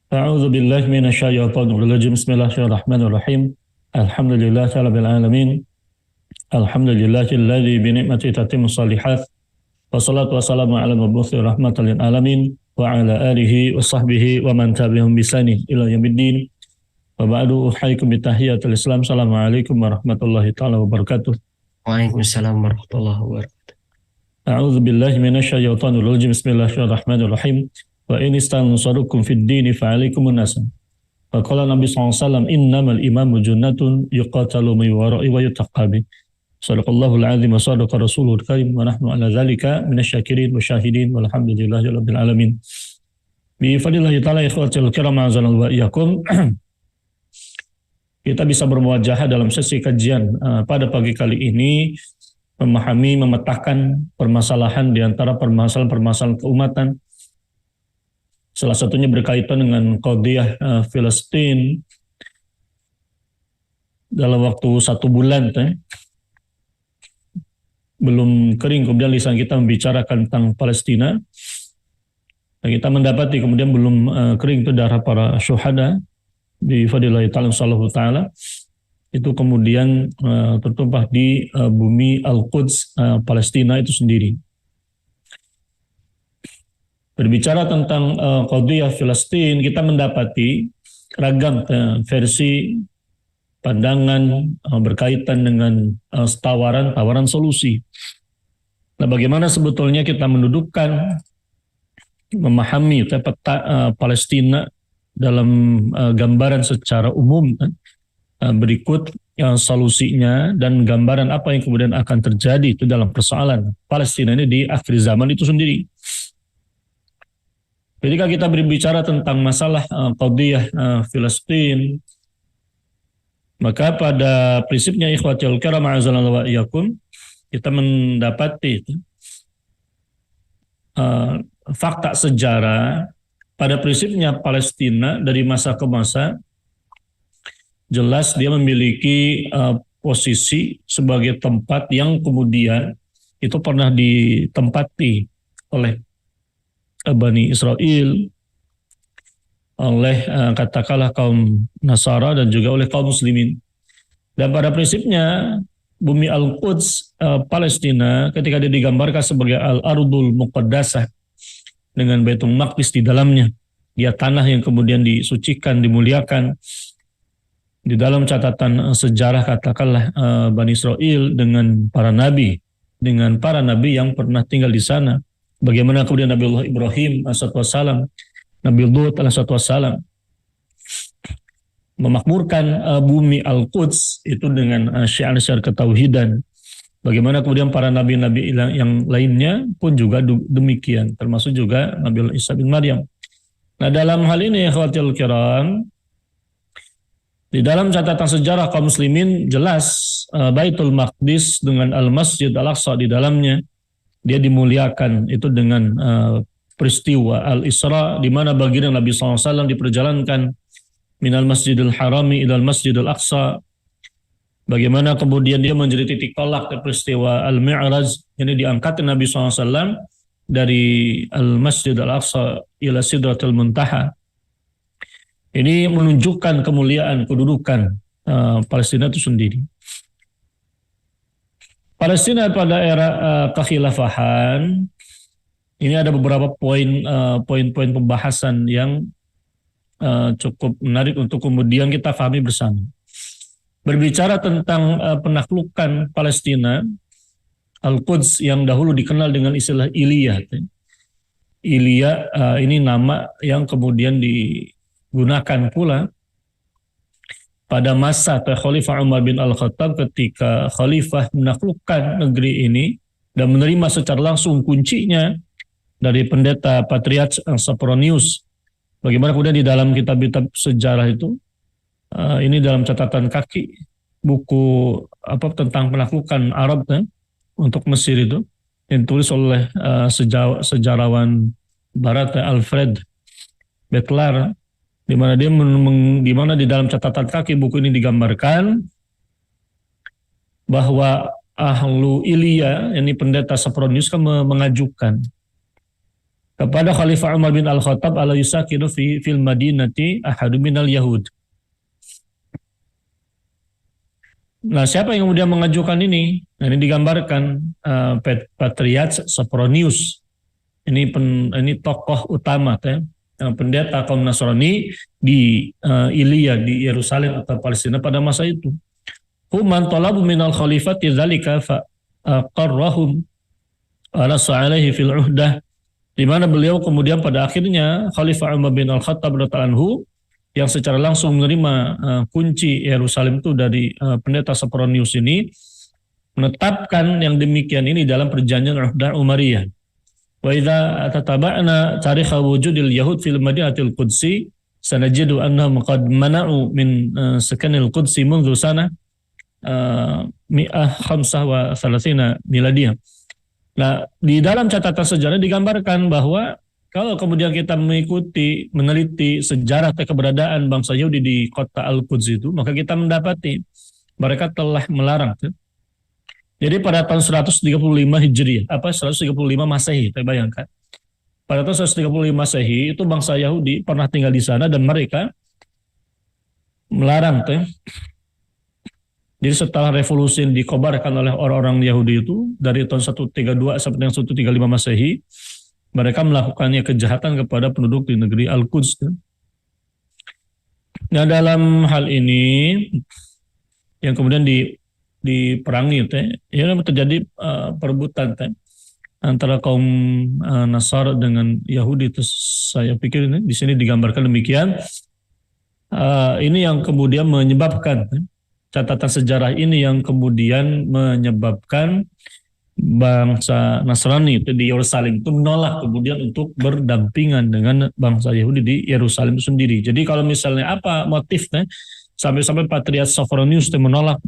A'udzu billahi minasyaitonir rajim. Bismillahirrahmanirrahim. Alhamdulillahirabbil alamin. Alhamdulillahilladzi bi ni'matihi tatimmu shalihat. Wassalatu wassalamu ala mabuthi rahmatan lil alamin wa ala alihi wa sahbihi wa man tabi'ahum bi ihsanin ila yaumiddin. Wa ba'du uhayyikum bi tahiyatil Islam. Assalamualaikum warahmatullahi taala wabarakatuh. Waalaikumsalam warahmatullahi wabarakatuh. A'udzu billahi minasyaitonir rajim. Bismillahirrahmanirrahim. Wa in istansarukum fid dini fa'alaikumun nasab. Faqala Nabi SAW, innamal imamu junnatun yuqatalu min wara'i wa yutaqabi. Sadaqallahul azim wa sadaqa rasulul karim wa nahnu ala dzalika minasyakirin wa syahidin walhamdulillahi rabbil alamin. Bi fadlillahi ta'ala ikhwatul kiram azanallahu wa iyyakum. Kita bisa bermuajahah dalam sesi kajian pada pagi kali ini, memahami, memetakan permasalahan di antara permasalahan-permasalahan keumatan. Salah satunya berkaitan dengan qadhiyah Filistin dalam waktu 1 bulan belum kering, kemudian lisan kita membicarakan tentang Palestina, dan kita mendapati kemudian belum kering itu darah para syuhada di fadilah ta'ala itu kemudian tertumpah di bumi Al-Quds Palestina itu sendiri. Berbicara tentang qadhiyah Filistin, kita mendapati ragam versi pandangan berkaitan dengan tawaran solusi. Nah, bagaimana sebetulnya kita mendudukkan, memahami peta Palestina dalam gambaran secara umum berikut solusinya dan gambaran apa yang kemudian akan terjadi itu dalam persoalan Palestina ini di akhir zaman itu sendiri. Ketika kita berbicara tentang masalah qadhiyah Filistin, maka pada prinsipnya ikhwatul kiram a'azallahu wa iyyakum, kita mendapati fakta sejarah. Pada prinsipnya Palestina dari masa ke masa jelas dia memiliki posisi sebagai tempat yang kemudian itu pernah ditempati oleh Bani Israel, oleh katakanlah kaum Nasara dan juga oleh kaum muslimin. Dan pada prinsipnya bumi Al-Quds Palestina ketika dia digambarkan sebagai Al-Ardul Muqaddasah dengan Baitul Maqdis di dalamnya, dia tanah yang kemudian disucikan, dimuliakan. Di dalam catatan sejarah katakanlah Bani Israel dengan para nabi yang pernah tinggal di sana. Bagaimana kemudian Nabi Allah Ibrahim alaihissalam, Nabi Lut alaihissalam memakmurkan bumi Al-Quds itu dengan syiar-syiar ketauhidan. Bagaimana kemudian para nabi-nabi yang lainnya pun juga demikian, termasuk juga Nabi Allah Isa bin Maryam. Nah, dalam hal ini ikhwatul kiram, di dalam catatan sejarah kaum muslimin jelas Baitul Maqdis dengan Al-Masjid Al-Aqsa di dalamnya dia dimuliakan itu dengan peristiwa Al-Isra, di mana baginda Nabi SAW diperjalankan minal Masjidil Harami ilal Masjidil Aqsa. Bagaimana kemudian dia menjadi titik tolak dari peristiwa Al-Mi'raj, ini diangkat Nabi SAW dari Al-Masjid Al-Aqsa ila Sidratul Muntaha. Ini menunjukkan kemuliaan, kedudukan Palestina itu sendiri. Palestina pada era kekhilafahan, ini ada beberapa poin-poin pembahasan yang cukup menarik untuk kemudian kita pahami bersama. Berbicara tentang penaklukan Palestina, Al-Quds yang dahulu dikenal dengan istilah Iliyah. Iliyah ini nama yang kemudian digunakan pula pada masa Khalifah Umar bin Al-Khattab ketika Khalifah menaklukkan negeri ini dan menerima secara langsung kuncinya dari pendeta Patriarch Sopronius. Bagaimana kemudian di dalam kitab-kitab sejarah itu, ini dalam catatan kaki buku tentang penaklukan Arab untuk Mesir itu, yang ditulis oleh sejarawan Barat Alfred Betlar, di mana di dalam catatan kaki buku ini digambarkan bahwa Ahlu Ilya, ini pendeta Sopronius kan mengajukan kepada Khalifah Umar bin Al-Khattab ala yusakinu fil madinati ahadu minal yahud. Nah, siapa yang kemudian mengajukan ini? Nah, ini digambarkan Patriarch Sophronius. Ini tokoh utama, pendeta kaum Nasrani di Ilya di Yerusalem atau Palestina pada masa itu. Human talabu minal khalifati dzalika fa qarrahum ala sa'alaihi fil uhdah, di mana beliau kemudian pada akhirnya Khalifah Umar bin Al-Khattab radhiyallahu anhu yang secara langsung menerima kunci Yerusalem itu dari pendeta Sophronius ini, menetapkan yang demikian ini dalam perjanjian Uhdah Umariyah. Wa idza tataba'na tarikh wujudil yahud fil madinatil qudsi sanajidu annahum qad mana'u min sakanil qudsi منذ sana 135 miladiyah. Nah, di dalam catatan sejarah digambarkan bahwa kalau kemudian kita mengikuti, meneliti sejarah keberadaan bangsa Yahudi di kota Al-Quds itu, maka kita mendapati mereka telah melarang. Jadi pada tahun 135 Hijriah, 135 Masehi, kita bayangkan. Pada tahun 135 Masehi itu bangsa Yahudi pernah tinggal di sana dan mereka melarang. Jadi setelah revolusi yang dikobarkan oleh orang-orang Yahudi itu dari tahun 132 sampai 135 Masehi, mereka melakukannya kejahatan kepada penduduk di negeri Al-Quds. Nah, dalam hal ini yang kemudian diperangi, ya terjadi perebutan antara kaum Nasara dengan Yahudi. Itu saya pikir ini di sini digambarkan demikian. Ini yang kemudian menyebabkan catatan sejarah ini yang kemudian menyebabkan bangsa Nasrani itu di Yerusalem itu menolak kemudian untuk berdampingan dengan bangsa Yahudi di Yerusalem itu sendiri. Jadi kalau misalnya apa motifnya sampai-sampai Patriarch Sophronius itu menolak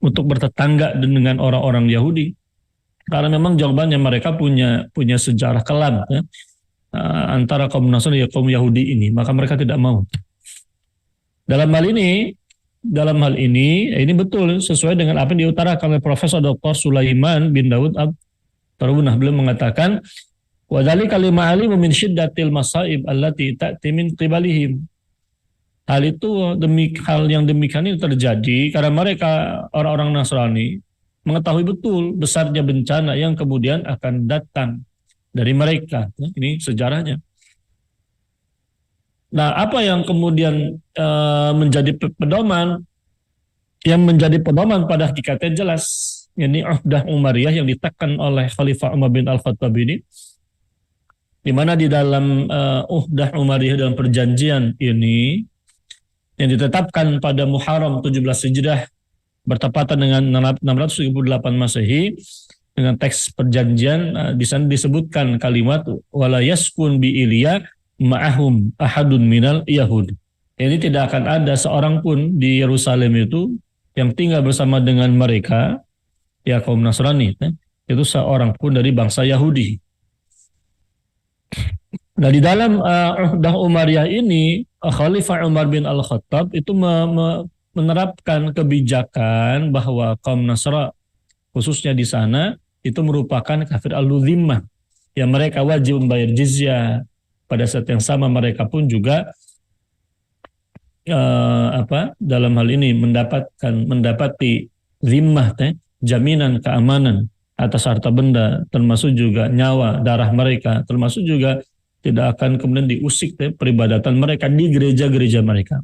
untuk bertetangga dengan orang-orang Yahudi, karena memang jawabannya mereka punya sejarah kelam antara kaum Nasrani dan kaum Yahudi ini, maka mereka tidak mau. Dalam hal ini betul sesuai dengan apa yang diutarakan oleh Profesor Dr. Sulaiman bin Daud Tarbunah. Beliau mengatakan, wa dzalika lima alimu min syiddatil masaib allati ta'ti min qibalihim. Hal yang demikian ini terjadi karena mereka orang-orang Nasrani mengetahui betul besarnya bencana yang kemudian akan datang dari mereka. Ini sejarahnya. Nah, apa yang kemudian menjadi pedoman? Yang menjadi pedoman pada hakikatnya jelas, yakni Uhdah Umariyah yang ditekan oleh Khalifah Umar bin Al-Khattab ini, di mana di dalam Uhdah Umariyah dalam perjanjian ini yang ditetapkan pada Muharram 17 Hijrah bertepatan dengan 638 Masehi, dengan teks perjanjian di sana disebutkan kalimat wala yaskun bi Ilya ma'ahum ahadun minal yahud. Ini tidak akan ada seorang pun di Yerusalem itu yang tinggal bersama dengan mereka, ya kaum Nasrani, itu seorang pun dari bangsa Yahudi. Nah, di dalam Uhdah Umariyah ini Khalifah Umar bin Al-Khattab itu menerapkan kebijakan bahwa kaum Nasra khususnya di sana itu merupakan kafir al-Zimmah, yang mereka wajib membayar jizyah. Pada saat yang sama mereka pun juga dalam hal ini mendapati zimmah, jaminan keamanan atas harta benda, termasuk juga nyawa, darah mereka, termasuk juga tidak akan kemudian diusik peribadatan mereka di gereja-gereja mereka.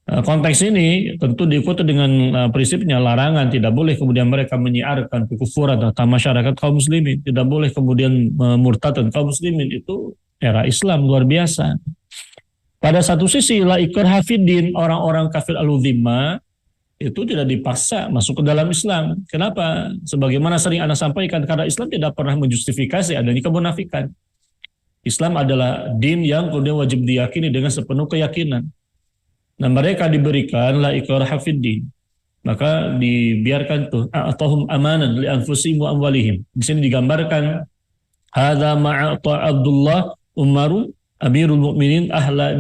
Konteks ini tentu diikuti dengan prinsipnya larangan, tidak boleh kemudian mereka menyiarkan kekufuran atau masyarakat kaum muslimin, tidak boleh kemudian memurtadkan kaum muslimin. Itu era Islam luar biasa. Pada satu sisi la ikrah fiddin, orang-orang kafir al-Zimmah itu tidak dipaksa masuk ke dalam Islam. Kenapa? Sebagaimana sering Anda sampaikan, karena Islam tidak pernah menjustifikasi adanya kemunafikan. Islam adalah din yang kemudian wajib diyakini dengan sepenuh keyakinan. Nah, mereka diberikan la ikrah fiddin. Maka dibiarkan tuh atahum amanan li anfusihim wa amwalihim. Di sini digambarkan hadza ma'ata Abdullah Umaru Amirul Mukminin ahla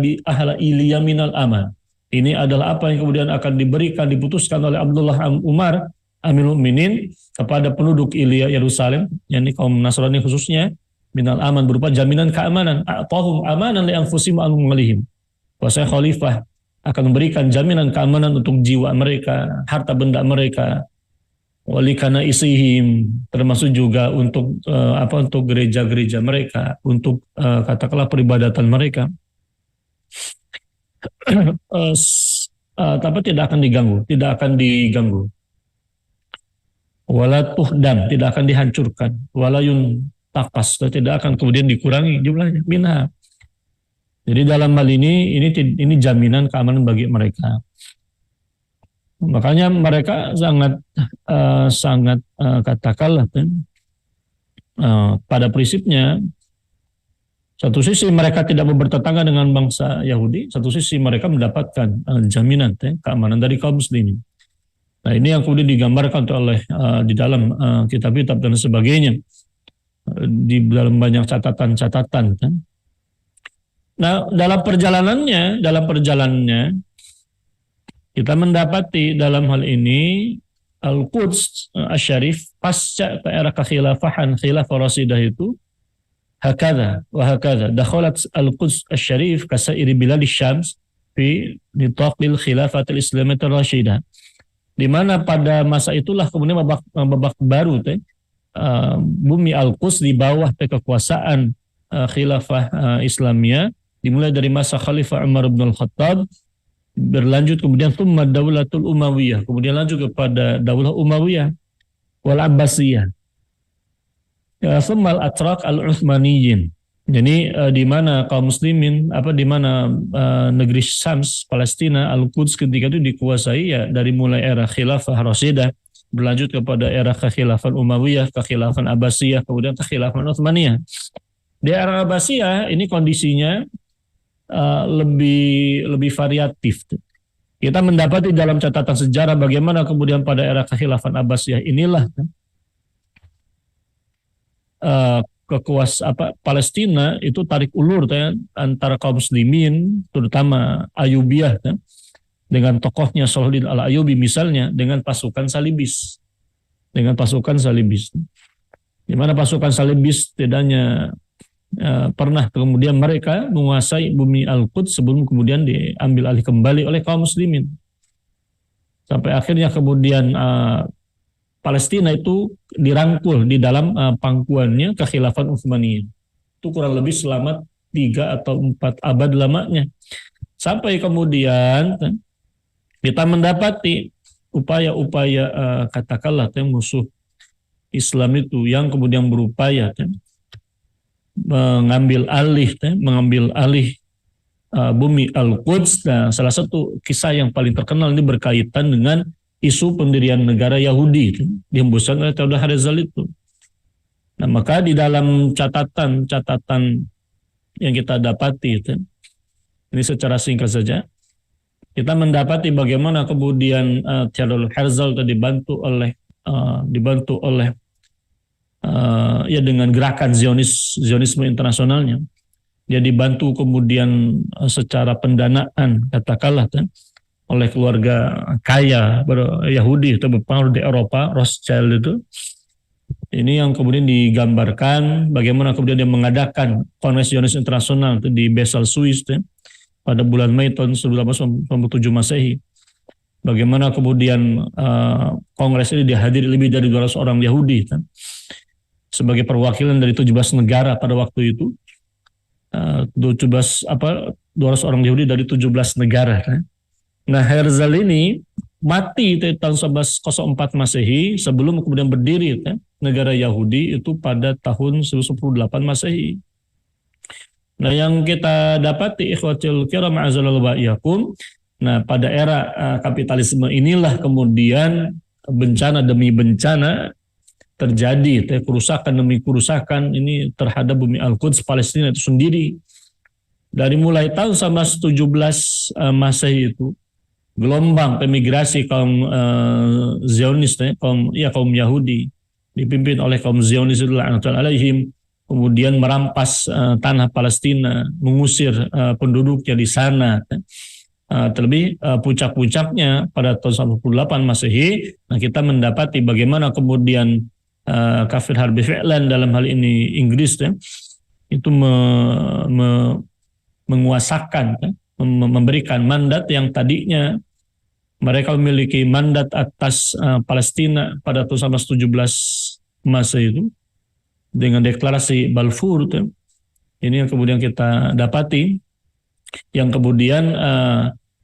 Ilya minal aman. Ini adalah apa yang kemudian akan diputuskan oleh Abdullah Umar Amirul Mukminin kepada penduduk Ilya Yerusalem, yakni kaum Nasrani khususnya, minal aman, berupa jaminan keamanan. A'tahum amanan li anfusihim wa amwalihim. Bahwasanya khalifah akan memberikan jaminan keamanan untuk jiwa mereka, harta benda mereka, walikana isihim, termasuk juga untuk untuk gereja-gereja mereka, untuk katakanlah peribadatan mereka. Tapi tidak akan diganggu. Wala tuhdam, tidak akan dihancurkan. Wala yun takas, tidak akan kemudian dikurangi jumlahnya. Minha. Jadi dalam hal ini jaminan keamanan bagi mereka. Makanya mereka sangat katakanlah pada prinsipnya, satu sisi mereka tidak bertetangga dengan bangsa Yahudi, satu sisi mereka mendapatkan jaminan keamanan dari kaum muslimin. Nah, ini yang kemudian digambarkan oleh di dalam kitab-kitab dan sebagainya, di dalam banyak catatan-catatan. Nah, dalam perjalanannya kita mendapati dalam hal ini Al-Quds Asy-Syarif pasca era kekhilafahan khilafah Rasidah itu hakadha wa hakadha dakhalat Al-Quds Asy-Syarif kasairi bilad Syams fi nitaqil khilafatil Islamiyyah Rasyidah, di mana pada masa itulah kemudian babak baru bumi Al-Quds di bawah kekuasaan khilafah Islamiyah, dimulai dari masa Khalifah Umar bin Al-Khattab, berlanjut kemudian thumma Daulatul Umayyah, kemudian lanjut kepada Daulah Umayyah wal Abbasiyah, thumma al-Atrak al-Utsmaniyyin. Jadi di mana kaum muslimin di mana negeri Syams Palestina Al-Quds ketika itu dikuasai ya dari mulai era Khilafah Rasidah, berlanjut kepada era kekhilafan Umayyah, kekhilafan Abbasiyah, kemudian kekhilafan Utsmaniyah. Di era Abbasiyah ini kondisinya lebih variatif. Kita mendapati dalam catatan sejarah bagaimana kemudian pada era kekhilafan Abbasiyah inilah Palestina itu tarik ulur antara kaum muslimin, terutama Ayubiyah dengan tokohnya Salahuddin Al-Ayyubi misalnya, dengan pasukan Salibis. Di mana pasukan Salibis tidaknya pernah kemudian mereka menguasai bumi Al-Quds sebelum kemudian diambil alih kembali oleh kaum muslimin. Sampai akhirnya kemudian Palestina itu dirangkul di dalam pangkuannya kekhilafan Utsmaniyyin. Itu kurang lebih selama 3 atau 4 abad lamanya. Sampai kemudian kita mendapati upaya-upaya katakanlah musuh Islam itu yang kemudian berupaya mengambil alih bumi Al-Quds. Nah, salah satu kisah yang paling terkenal ini berkaitan dengan isu pendirian negara Yahudi dihembuskan oleh Theodor Herzl itu. Nah, maka di dalam catatan yang kita dapati ini secara singkat saja, kita mendapati bagaimana kemudian Theodor Herzl dibantu oleh dengan gerakan Zionisme internasionalnya. Dia dibantu kemudian secara pendanaan katakanlah oleh keluarga kaya Yahudi atau berpengaruh di Eropa, Rothschild itu. Ini yang kemudian digambarkan bagaimana kemudian dia mengadakan Kongres Zionis Internasional di Basel, Swiss pada bulan Mei tahun 1997 Masehi. Bagaimana kemudian kongres ini dihadiri lebih dari 200 orang Yahudi sebagai perwakilan dari 17 negara pada waktu itu. 200 orang Yahudi dari 17 negara. Nah, Herzl ini mati tahun 1104 Masehi sebelum kemudian berdiri negara Yahudi itu pada tahun 1148 Masehi. Nah, yang kita dapati ikhwatul kiram azzalallahu wa iyyakum, nah pada era kapitalisme inilah kemudian bencana demi bencana terjadi, kerusakan demi kerusakan ini terhadap bumi Al-Quds Palestina itu sendiri. Dari mulai tahun 1117 Masehi itu gelombang emigrasi kaum Zionis, kaum Yahudi dipimpin oleh kaum Zionis alaihim, kemudian merampas tanah Palestina, mengusir penduduknya di sana. Terlebih puncak-puncaknya pada tahun 18 Masehi. Nah, kita mendapati bagaimana kemudian kafir harbi fi'lan dalam hal ini Inggris ya, itu menguasakan ya, memberikan mandat yang tadinya mereka memiliki mandat atas Palestina pada tahun 1917 Masehi itu dengan deklarasi Balfour ya. Ini yang kemudian kita dapati, yang kemudian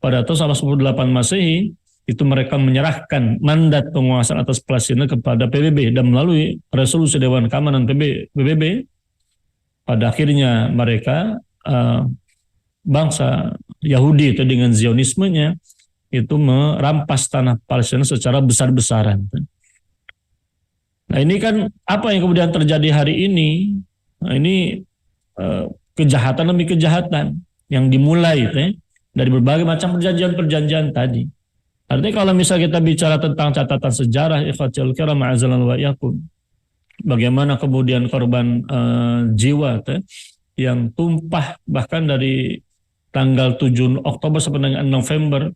pada tahun 1948 Masehi itu mereka menyerahkan mandat penguasaan atas Palestina kepada PBB, dan melalui resolusi Dewan Keamanan PBB pada akhirnya mereka bangsa Yahudi itu dengan Zionismenya itu merampas tanah Palestina secara besar-besaran. Nah ini kan apa yang kemudian terjadi hari ini. Nah, ini kejahatan demi kejahatan yang dimulai dari berbagai macam perjanjian-perjanjian tadi. Artinya kalau misalnya kita bicara tentang catatan sejarah, ikhwatul kiram ma'azalan wa yakum, bagaimana kemudian korban jiwa yang tumpah bahkan dari tanggal 7 Oktober sampai dengan November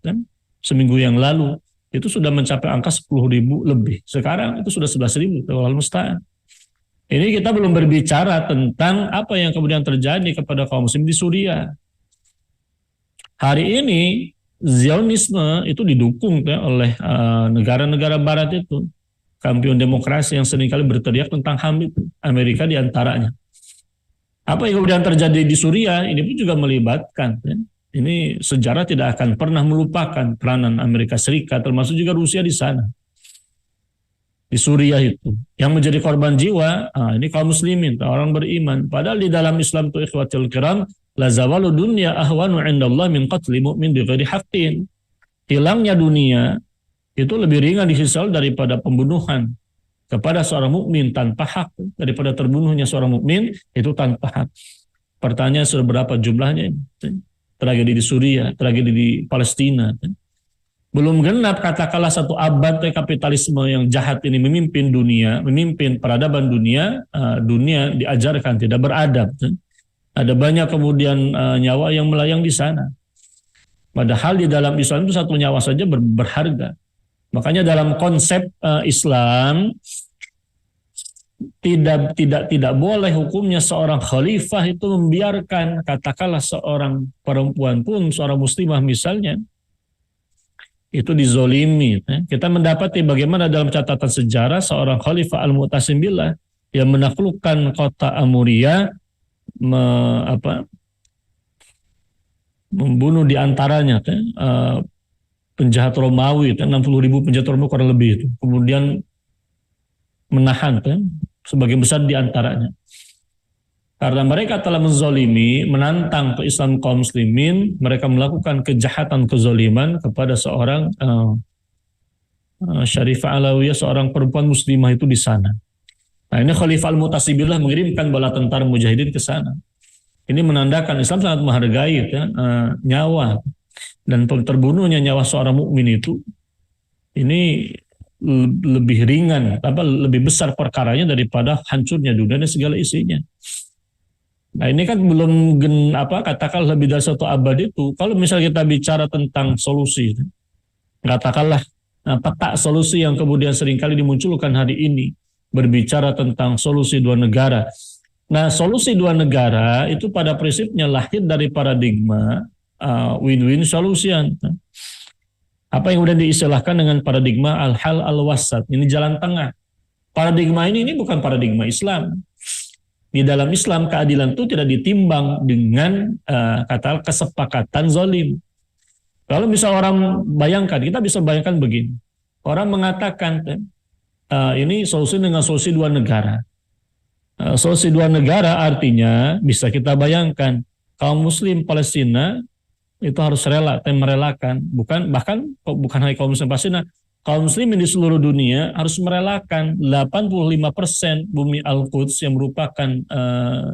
seminggu yang lalu itu sudah mencapai angka 10.000 lebih. Sekarang itu sudah 11.000. Wallahu musta'an. Ini kita belum berbicara tentang apa yang kemudian terjadi kepada kaum muslim di Suriah. Hari ini Zionisme itu didukung oleh negara-negara barat itu, kampion demokrasi yang seringkali berteriak tentang HAM itu, Amerika diantaranya. Apa yang kemudian terjadi di Suriah ini pun juga melibatkan. Ini sejarah tidak akan pernah melupakan peranan Amerika Serikat, termasuk juga Rusia di sana. Di Suriah itu. Yang menjadi korban jiwa, ini kaum muslimin, orang beriman. Padahal di dalam Islam itu ikhwatul kiram, la zawalu dunya ahwanu indallah min qatli mu'min bighairi haqqin. Hilangnya dunia itu lebih ringan di sisi Allah daripada pembunuhan kepada seorang mukmin tanpa hak, daripada terbunuhnya seorang mukmin itu tanpa hak. Pertanyaan sudah berapa jumlahnya? Tragedi di Suriah, tragedi di Palestina. Belum genap katakanlah 1 abad kapitalisme yang jahat ini memimpin dunia, memimpin peradaban dunia, dunia diajarkan tidak beradab. Ada banyak kemudian nyawa yang melayang di sana. Padahal di dalam Islam itu 1 nyawa saja berharga. Makanya dalam konsep Islam tidak boleh hukumnya seorang khalifah itu membiarkan katakanlah seorang perempuan pun, seorang muslimah misalnya, itu dizolimi. Kita mendapati bagaimana dalam catatan sejarah seorang khalifah Al-Mu'tasim Billah yang menaklukkan kota Amuria, membunuh diantaranya penjahat Romawi, 60.000 penjahat Romawi kurang lebih itu. Kemudian menahan sebagian besar diantaranya. Karena mereka telah menzolimi, menantang Islam kaum muslimin, mereka melakukan kejahatan kezoliman kepada seorang Syarifah Alawiyah, seorang perempuan muslimah itu di sana. Nah ini Khalifah Al-Mu'tasim Billah mengirimkan bala tentara mujahidin ke sana. Ini menandakan Islam sangat menghargai nyawa, dan terbunuhnya nyawa seorang mukmin itu ini lebih ringan, lebih besar perkaranya daripada hancurnya dunia dan segala isinya. Nah ini kan belum katakanlah lebih dari 1 abad itu. Kalau misalnya kita bicara tentang solusi, katakanlah peta solusi yang kemudian seringkali dimunculkan hari ini, berbicara tentang solusi 2 negara. Nah solusi 2 negara itu pada prinsipnya lahir dari paradigma win-win solution. Apa yang kemudian diistilahkan dengan paradigma al-hal al-wasat, ini jalan tengah. Paradigma ini bukan paradigma Islam. Di dalam Islam keadilan itu tidak ditimbang dengan kata kesepakatan zalim. Kalau misal orang bayangkan, kita bisa bayangkan begini. Orang mengatakan ini solusi dengan solusi 2 negara. Solusi 2 negara artinya bisa kita bayangkan kaum muslim Palestina itu harus merelakan, bukan hanya kaum muslim Palestina, kaum muslimin di seluruh dunia harus merelakan 85% bumi Al-Quds yang merupakan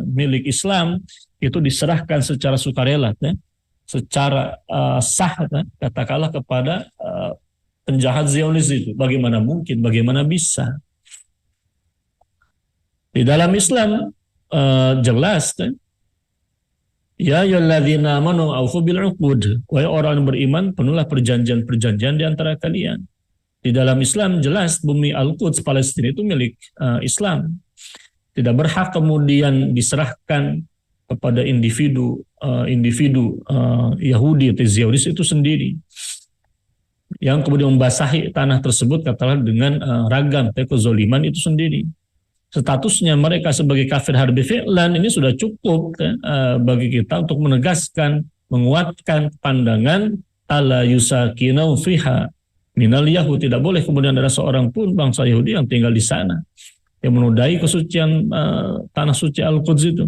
milik Islam itu diserahkan secara sukarela, secara sah, katakanlah kepada penjahat Zionis itu. Bagaimana mungkin? Bagaimana bisa? Di dalam Islam jelas, ya ayyuhalladzina amanu aufu bil uqud, wahai orang yang beriman, penuhlah perjanjian-perjanjian di antara kalian. Di dalam Islam jelas bumi Al-Quds Palestina itu milik Islam. Tidak berhak kemudian diserahkan kepada individu Yahudi atau Zionis itu sendiri, yang kemudian membasahi tanah tersebut katakanlah dengan ragam kezoliman itu sendiri. Statusnya mereka sebagai kafir harbi fi'lan ini sudah cukup bagi kita untuk menegaskan, menguatkan pandangan ala yusakinau fiha minal Yahud. Tidak boleh kemudian ada seorang pun bangsa Yahudi yang tinggal di sana, yang menodai kesucian tanah suci Al-Quds itu.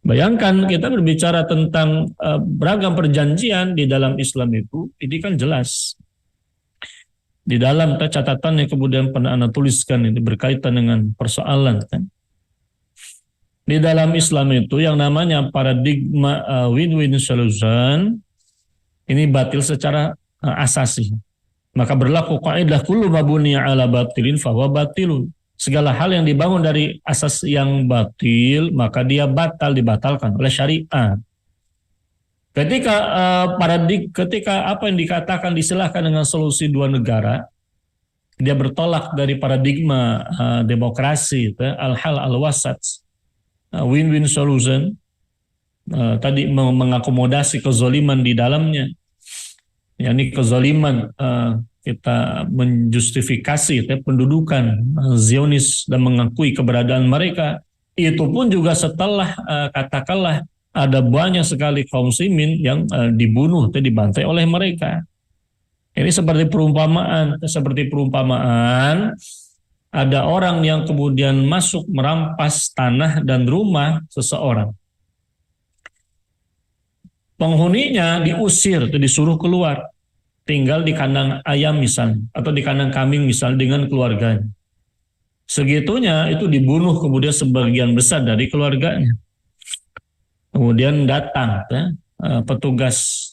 Bayangkan kita berbicara tentang beragam perjanjian di dalam Islam itu, ini kan jelas. Di dalam catatan yang kemudian pernah Anda tuliskan ini berkaitan dengan persoalan kan. Di dalam Islam itu yang namanya paradigma win-win solution ini batil secara asasi. Maka berlaku kaidah kullu mabuniya ala batilin fahuwa batilun. Segala hal yang dibangun dari asas yang batil maka dia dibatalkan oleh syariat. Ketika apa yang dikatakan disilahkan dengan solusi dua negara, dia bertolak dari paradigma demokrasi, al-hal al-wasat, win-win solution, tadi mengakomodasi kezoliman di dalamnya, yakni kezoliman kita menjustifikasi pendudukan Zionis dan mengakui keberadaan mereka, itu pun juga setelah katakanlah ada banyak sekali kaum muslimin yang dibunuh atau dibantai oleh mereka. Ini seperti perumpamaan ada orang yang kemudian masuk merampas tanah dan rumah seseorang. Penghuninya diusir atau disuruh keluar, tinggal di kandang ayam misalnya atau di kandang kambing misalnya dengan keluarganya. Segitunya itu dibunuh kemudian sebagian besar dari keluarganya. Kemudian datang petugas,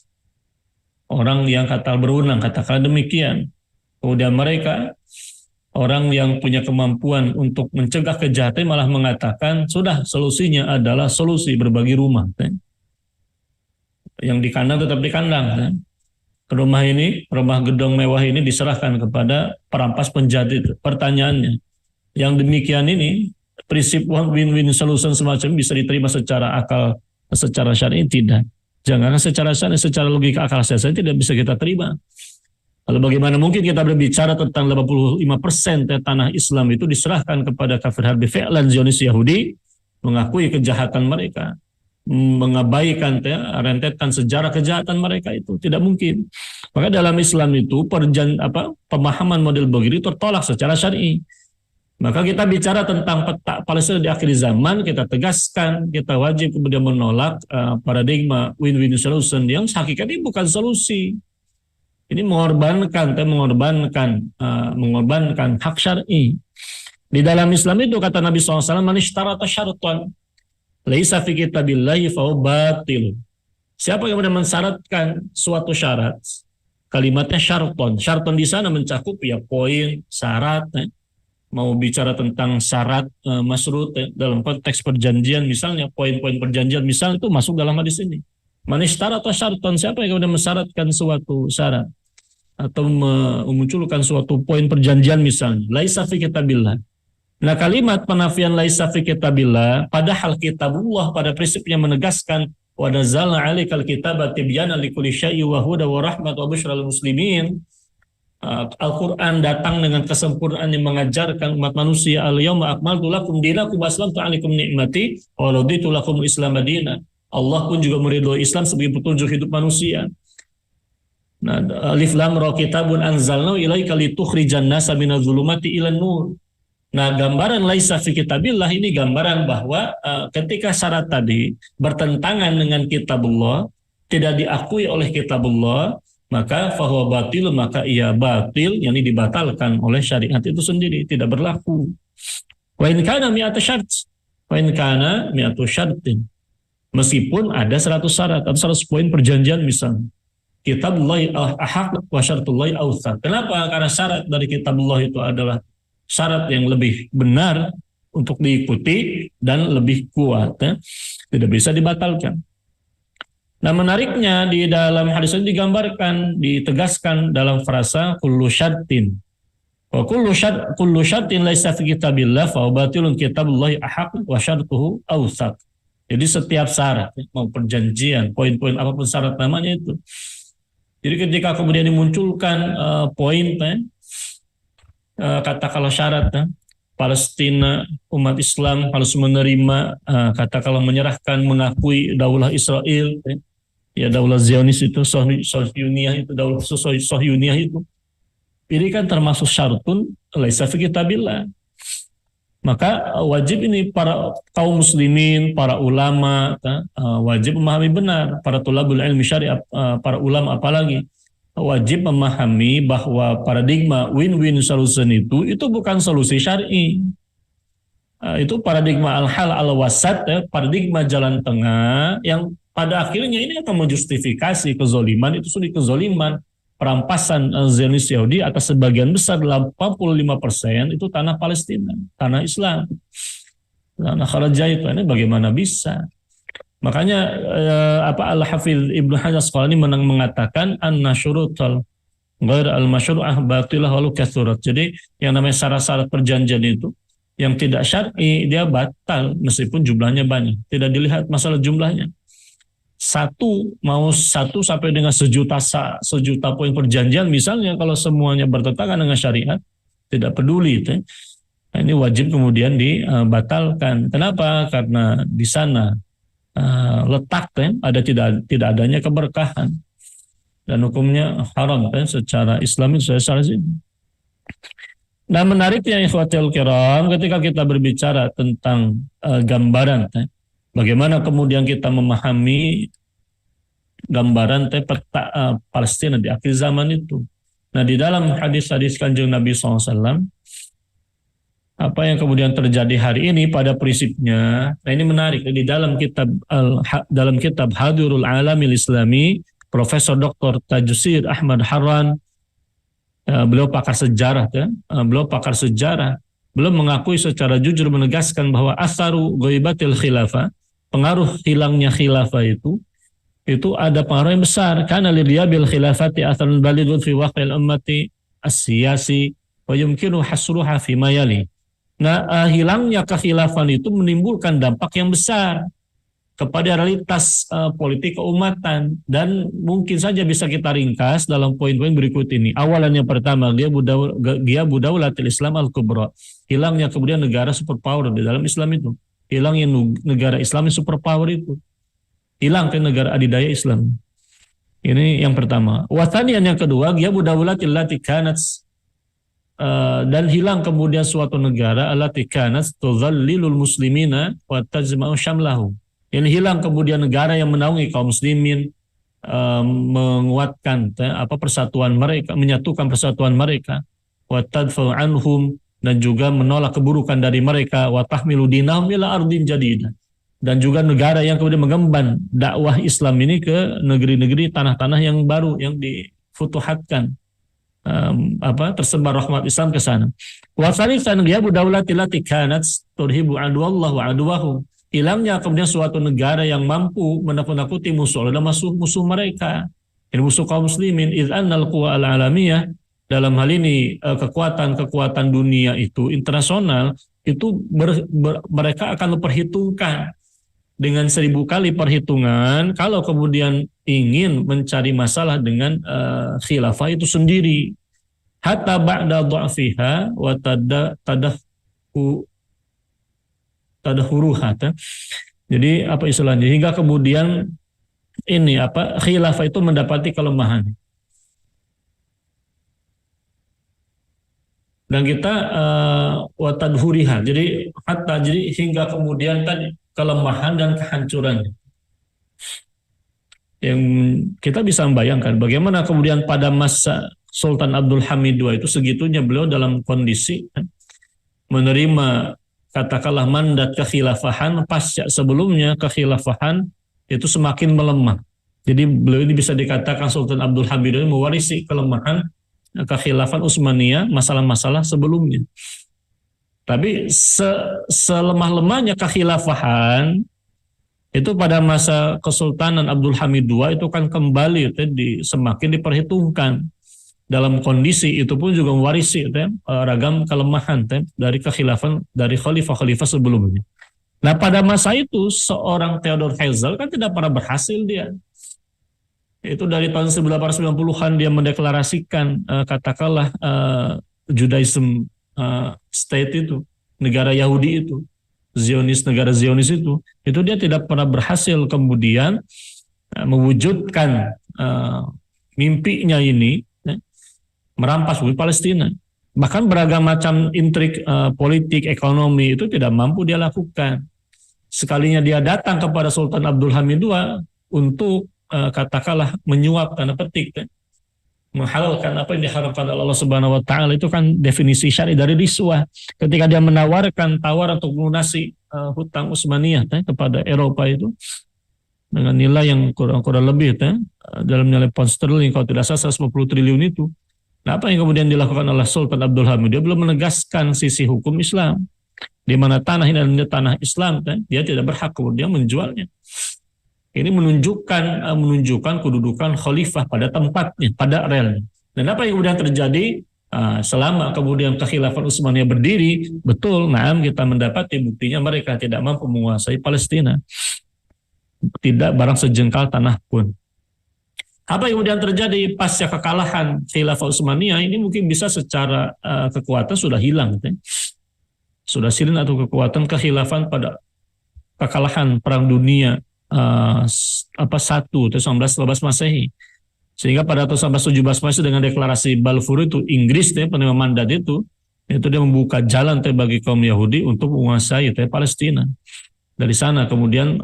orang yang katakan demikian. Kemudian mereka, orang yang punya kemampuan untuk mencegah kejahatan malah mengatakan sudah solusinya adalah solusi berbagi rumah. Yang di kandang tetap di kandang. Rumah gedung mewah ini diserahkan kepada perampas penjahat itu. Pertanyaannya, yang demikian ini prinsip win-win solution semacam bisa diterima secara akal, secara syar'i? Tidak. Jangan secara syar'i, secara logika akal sehat tidak bisa kita terima. Lalu bagaimana mungkin kita berbicara tentang 85% tanah Islam itu diserahkan kepada kafir harbi fi'lan Zionis Yahudi, mengakui kejahatan mereka, mengabaikan rentetan sejarah kejahatan mereka, itu tidak mungkin. Maka dalam Islam itu pemahaman model begini tertolak secara syar'i. Maka kita bicara tentang peta Palestina di akhir zaman, kita tegaskan, kita wajib kemudian menolak paradigma win-win solution yang hakikatnya bukan solusi. Ini mengorbankan hak syar'i. Di dalam Islam itu kata Nabi SAW, man ishtarata syartan laisa fi kitabillahi fahuwa batil. Siapa yang kemudian mensyaratkan suatu syarat, kalimatnya syarton. Syarton di sana mencakup ya poin, syarat. Mau bicara tentang syarat masrut dalam konteks perjanjian misalnya, poin-poin perjanjian misalnya itu masuk dalam hadis ini. Man ishtarata syarton, siapa yang kemudian mensyaratkan suatu syarat atau memunculkan suatu poin perjanjian misalnya, laisa fi kitabillah. Nah, kalimat penafian laisa fi kitabillah, padahal kitabullah pada prinsipnya menegaskan wa nazzalna 'alaikal kitaba tibyana likulli syai'in wa hudan wa rahmatan wa busyral muslimin. Al-Quran datang dengan kesempurnaan yang mengajarkan umat manusia, al-yawma akmaltu lakum dinakum wa aslamtu 'alaikum ni'mati wa raditu lakumul Islam madina. Allah pun juga meridhoi Islam sebagai petunjuk hidup manusia. Nah, alif lam ra kitabun anzalnahu ilaika litukhrijan nasa minadz zulumati ilan nur. Nah, gambaran laisa fi kitabillah ini gambaran bahwa ketika syarat tadi bertentangan dengan kitabullah, tidak diakui oleh kitabullah, maka fahuwa batil, maka ia batil, yakni dibatalkan oleh syariat itu sendiri, tidak berlaku. Wa in kana mi'atu syart, wa in kana mi'atu syartin, meskipun ada 100 syarat atau 100 poin perjanjian misalnya, kitabullahi ahaq wa syartullahi awthaq. Kenapa? Karena syarat dari kitabullah itu adalah syarat yang lebih benar untuk diikuti dan lebih kuat, tidak bisa dibatalkan. Nah, menariknya di dalam hadis ini digambarkan, ditegaskan dalam frasa kullu syartin. Wa kullu syartin laisa fi kitabillah fa batilun kitabullahi ahaq wa syartuhu awsaq. Jadi setiap syarat, mau perjanjian, poin-poin apapun syarat namanya itu. Jadi ketika kemudian dimunculkan poin, katakanlah syarat, Palestina, umat Islam harus menerima, katakanlah menyerahkan, mengakui daulah Israel, ya daulah Zionis itu, Sohyuniyah itu, daulah Sohyuniyah itu. Ini kan termasuk syartun laisa fi kitabillah. Maka wajib ini para kaum muslimin, para ulama, wajib memahami benar, para tulabul ilmi syariah, para ulama apalagi, wajib memahami bahwa paradigma win-win solution itu bukan solusi syar'i. Itu paradigma al-hal al-wasat, paradigma jalan tengah yang pada akhirnya ini akan menjustifikasi kezoliman, itu sudah kezoliman. Perampasan Zionis Yahudi atas sebagian besar 85% itu tanah Palestina, tanah Islam. Tanah Kharajah itu ini bagaimana bisa? Makanya Al-Hafidz Ibnu Hajar Asqalani mengatakan anna syurutal ghair al-masyru'ah batilah walau kathurat. Jadi yang namanya syarat-syarat perjanjian itu yang tidak syar'i dia batal meskipun jumlahnya banyak. Tidak dilihat masalah jumlahnya. Mau satu sampai dengan sejuta poin perjanjian misalnya, kalau semuanya bertentangan dengan syariat tidak peduli itu. Nah, ini wajib kemudian dibatalkan. Kenapa? Karena di sana letak ada tidak adanya keberkahan dan hukumnya haram secara Islami secara sini. Nah, menariknya ikhwatul kiram ketika kita berbicara tentang gambaran bagaimana kemudian kita memahami gambaran peta Palestina di akhir zaman itu. Nah, di dalam hadis-hadis Kanjeng Nabi SAW, apa yang kemudian terjadi hari ini pada prinsipnya, nah ini menarik. Di dalam kitab Hadurul Alamil Islami, Profesor Dr. Tajusir Ahmad Harran, beliau pakar sejarah, beliau mengakui secara jujur menegaskan bahwa asaru ghaibatil khilafah, pengaruh hilangnya khilafah itu ada pengaruh yang besar karena lidiyabil khilafati atharun balighun fi waqil ummati as-siyasi wa yumkinu hasruha fi ma yali. Nah, hilangnya kekhilafan itu menimbulkan dampak yang besar kepada realitas politik keumatan dan mungkin saja bisa kita ringkas dalam poin-poin berikut ini. Awalan yang pertama, dia budaulatil Islam al-kubra. Hilangnya kemudian negara superpower di dalam Islam itu. Hilangnya negara Islam superpower itu. Hilang ke negara adidaya Islam. Ini yang pertama. Wathanian yang kedua, dia budaulatil lati kanat dan hilang kemudian suatu negara allati kanat tudzallilul muslimina wa tajma'u syamlahu. Yang hilang kemudian negara yang menaungi kaum muslimin, menguatkan persatuan mereka, menyatukan persatuan mereka, wa tadfa'u anhum, dan juga menolak keburukan dari mereka, wa tahmilu dinahum ila ardin jadidah, dan juga negara yang kemudian mengemban dakwah Islam ini ke negeri-negeri tanah-tanah yang baru yang difutuhatkan, tersebar rahmat Islam ke sana. Wa tsalitsan ghiyabu daulati lati kanat turhibu aduwallahu wa aduwahum. Hilangnya kemudian suatu negara yang mampu menakut-nakuti musuh adalah musuh mereka, ini musuh kaum muslimin. Idz annal quwa al-alamiyah, dalam hal ini kekuatan-kekuatan dunia itu internasional itu mereka akan memperhitungkan dengan 1000 kali perhitungan kalau kemudian ingin mencari masalah dengan khilafah itu sendiri. Hatta ba'da dha'fiha wa tadahuruha. Jadi apa istilahnya? Hingga kemudian ini khilafah itu mendapati kelemahan. Dan kita watadhuriha. Jadi hingga kemudian tadi kelemahan dan kehancurannya. Yang kita bisa membayangkan bagaimana kemudian pada masa Sultan Abdul Hamid II itu segitunya beliau dalam kondisi menerima katakanlah mandat kekhilafahan, pasca sebelumnya kekhilafahan itu semakin melemah. Jadi beliau ini bisa dikatakan Sultan Abdul Hamid ini mewarisi kelemahan kekhilafan Utsmaniyah, masalah-masalah sebelumnya. Tapi selemah-lemahnya kekhilafahan Itu pada masa Kesultanan Abdul Hamid II itu kan kembali semakin diperhitungkan. Dalam kondisi itu pun juga mewarisi ragam kelemahan dari kekhilafan dari khalifah-khalifah sebelumnya. Nah pada masa itu seorang Theodor Herzl kan tidak pernah berhasil dia. Itu dari tahun 1890-an dia mendeklarasikan katakanlah Judaism state itu, negara Yahudi itu, negara Zionis itu dia tidak pernah berhasil kemudian mewujudkan mimpinya ini merampas bumi Palestina. Bahkan beragam macam intrik politik, ekonomi itu tidak mampu dia lakukan. Sekalinya dia datang kepada Sultan Abdul Hamid II untuk katakanlah menyuap tanda petik, menghalalkan apa yang diharapkan oleh Allah Subhanahu wa taala, itu kan definisi syar'i dari riswah. Ketika dia menawarkan tawar untuk melunasi hutang Utsmaniyah kepada Eropa itu dengan nilai yang kurang lebih dalam nilai pound sterling kalau tidak salah 150 triliun itu. Nah, apa yang kemudian dilakukan oleh Sultan Abdul Hamid? Dia belum menegaskan sisi hukum Islam, di mana tanah ini adalah tanah Islam, dia tidak berhak kemudian menjualnya. Ini menunjukkan kedudukan khalifah pada tempatnya, pada relnya. Dan apa yang kemudian terjadi selama kemudian kekhilafan Utsmaniyah berdiri? Betul, kita mendapati buktinya mereka tidak mampu menguasai Palestina, tidak barang sejengkal tanah pun. Apa yang kemudian terjadi pasca kekalahan Khilafah Utsmaniyah ini mungkin bisa secara kekuatan sudah hilang, sudah sirna atau kekuatan kekhilafan pada kekalahan Perang Dunia 1 tahun 1912 Masehi, sehingga pada tahun 1917 Masehi dengan deklarasi Balfour itu Inggris penerima mandat itu dia membuka jalan bagi kaum Yahudi untuk menguasai Palestina. Dari sana kemudian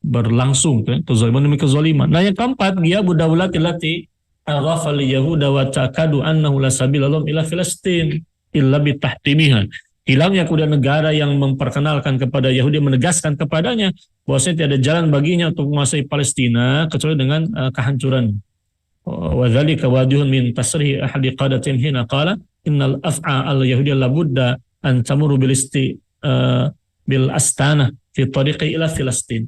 berlangsung kezaliman demi kezaliman. Nah yang keempat, dia budawlati lati arafal yahuda wa takadu annahu la sabila lahum ila Filastin illa bitahtimiha. Hilangnya kemudian negara yang memperkenalkan kepada Yahudi, menegaskan kepadanya bahwasanya tidak ada jalan baginya untuk menguasai Palestina kecuali dengan kehancuran. Wa dzalika wadihun min tasrih ahadi qadatin hina qala innal af'a al yahudiyya la budda an tamuru bil astana fi tariqi ila Filastin.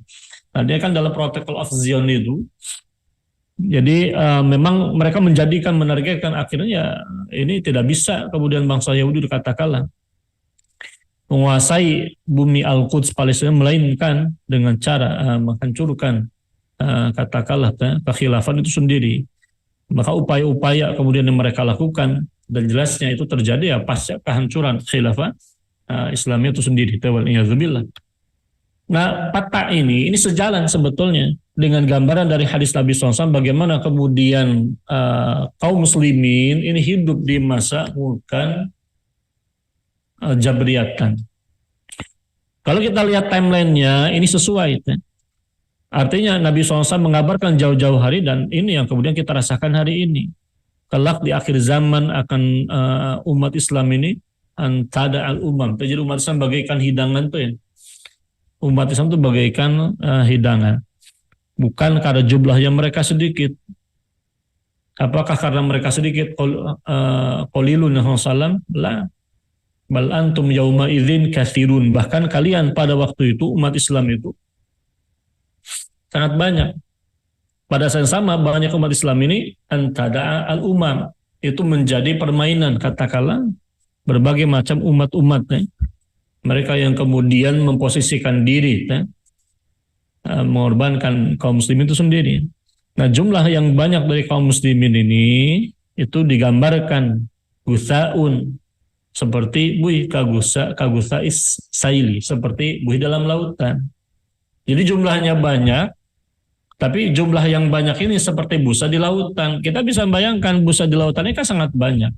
Nah, dia kan dalam Protocol of Zion itu, jadi memang mereka menargetkan akhirnya ini tidak bisa kemudian bangsa Yahudi dikatakanlah menguasai bumi Al-Quds Palestina, melainkan dengan cara menghancurkan katakanlah kekhilafan itu sendiri. Maka upaya-upaya kemudian yang mereka lakukan, dan jelasnya itu terjadi pasca kehancuran khilafah Islamiyah itu sendiri. Wal'iyadzubillah. Nah, peta ini sejalan sebetulnya dengan gambaran dari hadis Nabi SAW bagaimana kemudian kaum muslimin ini hidup di masa bukan Jabriyatan. Kalau kita lihat timelinenya ini sesuai. Artinya Nabi SAW mengabarkan jauh-jauh hari, dan ini yang kemudian kita rasakan hari ini. Kelak di akhir zaman akan umat Islam ini antada al-umam. Jadi umat Islam bagaikan hidangan umat Islam itu bagaikan hidangan. Bukan karena jumlahnya mereka sedikit. Apakah karena mereka sedikit? Qalilun salam? La. Bal antum yauma idzin katsirun. Bahkan kalian pada waktu itu umat Islam itu sangat banyak. Pada saat yang sama banyak umat Islam ini antada al-umam. Itu menjadi permainan katakanlah berbagai macam umat-umat. Mereka yang kemudian memposisikan diri mengorbankan kaum muslimin itu sendiri. Nah, jumlah yang banyak dari kaum muslimin ini itu digambarkan gusaun, seperti buih kagusa saili, seperti buih dalam lautan. Jadi jumlahnya banyak, tapi jumlah yang banyak ini seperti busa di lautan. Kita bisa membayangkan busa di lautan ini kan sangat banyak,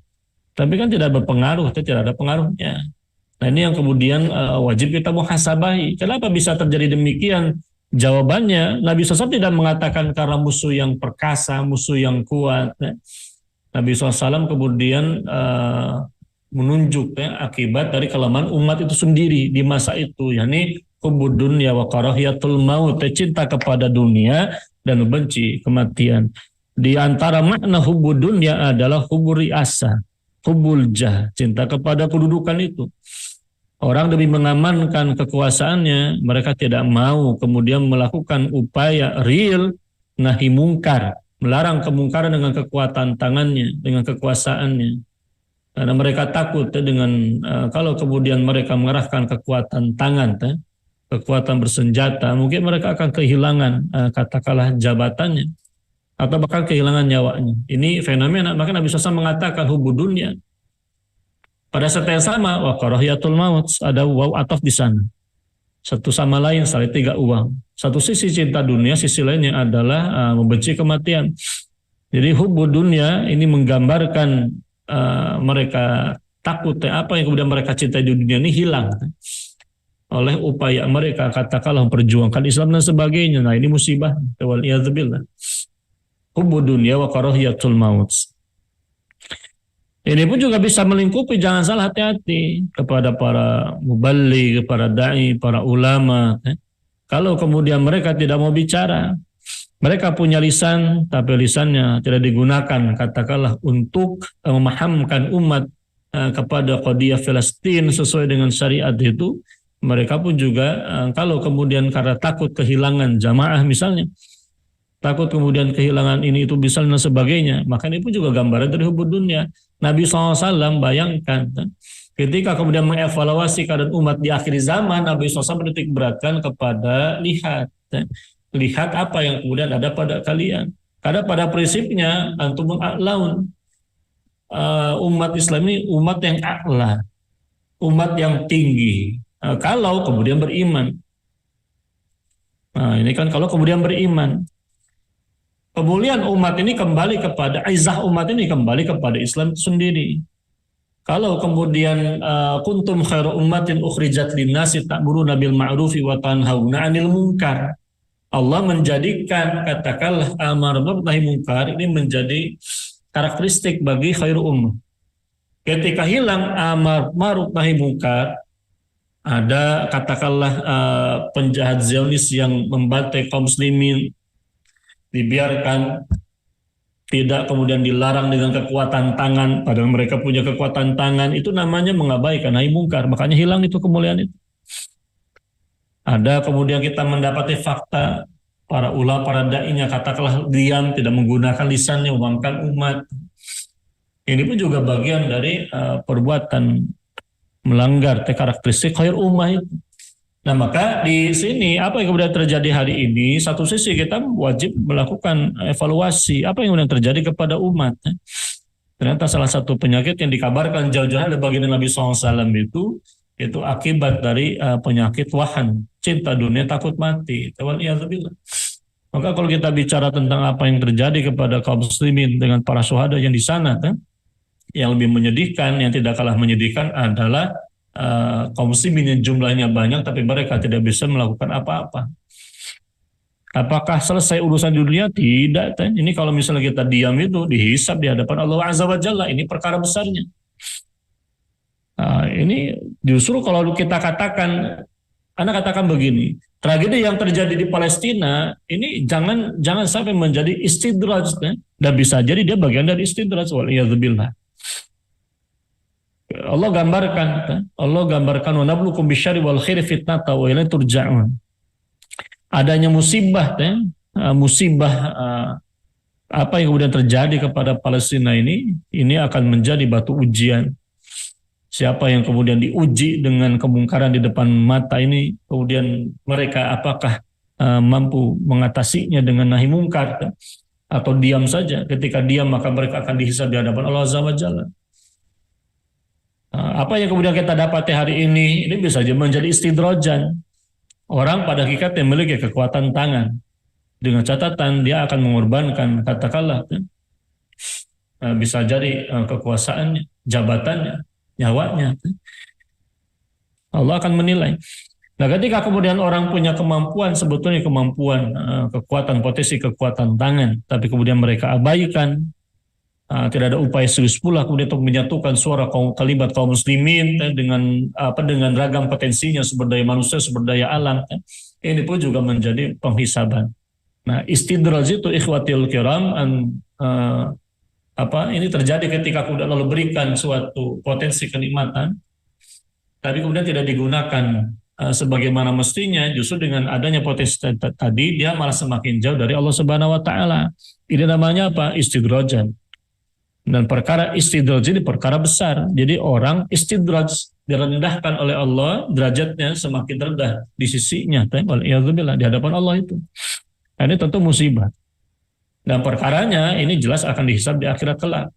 tapi kan tidak berpengaruh, tidak ada pengaruhnya. Nah ini yang kemudian wajib kita muhasabahi. Kenapa bisa terjadi demikian? Jawabannya, Nabi SAW tidak mengatakan karena musuh yang perkasa, musuh yang kuat. Nabi SAW kemudian menunjuk akibat dari kelemahan umat itu sendiri di masa itu. yakni hubbud dunya wa karahiyatul maut, cinta kepada dunia dan membenci kematian. Di antara makna hubbud dunya adalah hubbur riasah, hubbul jah, cinta kepada kedudukan itu. Orang demi mengamankan kekuasaannya, mereka tidak mau kemudian melakukan upaya real nahi mungkar, melarang kemungkaran dengan kekuatan tangannya, dengan kekuasaannya. Karena mereka takut dengan kalau kemudian mereka mengerahkan kekuatan tangan, kekuatan bersenjata, mungkin mereka akan kehilangan katakanlah jabatannya atau bahkan kehilangan nyawanya. Ini fenomena, maka Nabi SAW mengatakan hubud dunia. Pada saat yang sama, wa karahiyatul maut, ada waw ataf di sana. Satu sama lain saling tiga uang. Satu sisi cinta dunia, sisi lainnya adalah membenci kematian. Jadi hubud dunia ini menggambarkan mereka takut apa yang kemudian mereka cintai di dunia ini hilang oleh upaya mereka katakanlah memperjuangkan Islam dan sebagainya. Nah ini musibah. Waliyadzubillah. Hubud dunia wa karahiyatul maut. Ini pun juga bisa melingkupi, jangan salah, hati-hati kepada para muballigh, kepada da'i, para ulama. Kalau kemudian mereka tidak mau bicara, mereka punya lisan, tapi lisannya tidak digunakan, katakanlah untuk memahamkan umat kepada qadiyah Palestina sesuai dengan syariat itu, mereka pun juga kalau kemudian karena takut kehilangan jamaah misalnya, takut kemudian kehilangan ini itu bisa dan sebagainya, maka ini pun juga gambaran dari hubud dunia. Nabi SAW bayangkan ketika kemudian mengevaluasi keadaan umat di akhir zaman, Nabi SAW menitik beratkan kepada lihat apa yang kemudian ada pada kalian. Karena pada prinsipnya antum a'laun, umat Islam ini umat yang a'la, umat yang tinggi. Kalau kemudian beriman, nah ini kan kalau kemudian beriman, kemuliaan umat ini kembali kepada izzah umat ini kembali kepada Islam sendiri. Kalau kemudian kuntum khairu ummatin ukhrijat linnasi ta'muruna bil ma'rufi wa tanhauna 'anil munkar. Allah menjadikan katakanlah amar ma'ruf nahi munkar ini menjadi karakteristik bagi khairu ummah. Ketika hilang amar ma'ruf nahi munkar, ada katakanlah penjahat Zionis yang membantai kaum muslimin, dibiarkan, tidak kemudian dilarang dengan kekuatan tangan, padahal mereka punya kekuatan tangan, itu namanya mengabaikan nahi mungkar, makanya hilang itu kemuliaan itu. Ada kemudian kita mendapati fakta para ulama, para da'inya katakanlah diam, tidak menggunakan lisannya, memamkan umat. Ini pun juga bagian dari perbuatan melanggar karakteristik khair ummah itu. Nah maka di sini apa yang kemudian terjadi hari ini, satu sisi kita wajib melakukan evaluasi apa yang kemudian terjadi kepada umat. Ternyata salah satu penyakit yang dikabarkan jauh-jauh dari baginda Nabi SAW itu akibat dari penyakit wahan, cinta dunia, takut mati. Waliyadzubillah. Maka kalau kita bicara tentang apa yang terjadi kepada kaum muslimin dengan para syuhada yang di sana, yang lebih menyedihkan, yang tidak kalah menyedihkan adalah kaum muslimin yang jumlahnya banyak tapi mereka tidak bisa melakukan apa-apa. Apakah selesai urusan dunia? Tidak. Ini kalau misalnya kita diam itu dihisab di hadapan Allah Azza wa Jalla. Ini perkara besarnya. Ini justru kalau kita katakan, Anda katakan begini, tragedi yang terjadi di Palestina ini jangan sampai menjadi istidraj, dan bisa jadi dia bagian dari istidraj. Waliyadzubillah. Allah gambarkan wa nablukum bisyarri wal khairi fitnatan wa ilaihi turja'un. Adanya musibah apa yang kemudian terjadi kepada Palestina ini akan menjadi batu ujian. Siapa yang kemudian diuji dengan kemungkaran di depan mata ini, kemudian mereka apakah mampu mengatasinya dengan nahi mungkar atau diam saja. Ketika diam maka mereka akan dihisab di hadapan Allah Azza wa Jalla. Apa yang kemudian kita dapati hari ini bisa saja menjadi istidrojan. Orang pada hakikatnya memiliki kekuatan tangan. Dengan catatan dia akan mengorbankan katakanlah bisa jadi kekuasaannya, jabatannya, nyawanya. Allah akan menilai. Nah ketika kemudian orang punya kemampuan, sebetulnya kemampuan, kekuatan, potensi kekuatan tangan, tapi kemudian mereka abaikan, tidak ada upaya serius pula kemudian untuk menyatukan suara kalimat kaum muslimin dengan ragam potensinya, sumber daya manusia, sumber daya alam. Ini pun juga menjadi penghisaban. Nah istidraj itu ikhwatil kiram ini terjadi ketika kemudian Allah berikan suatu potensi kenikmatan, tapi kemudian tidak digunakan sebagaimana mestinya, justru dengan adanya potensi tadi dia malah semakin jauh dari Allah Subhanahu wa taala. Ini namanya apa? Istidrajan. Dan perkara istidraj ini perkara besar. Jadi orang istidraj direndahkan oleh Allah, derajatnya semakin rendah di sisinya. Waliyadzubillah, di hadapan Allah itu. Nah, ini tentu musibah. Dan perkaranya ini jelas akan dihisab di akhirat kelak.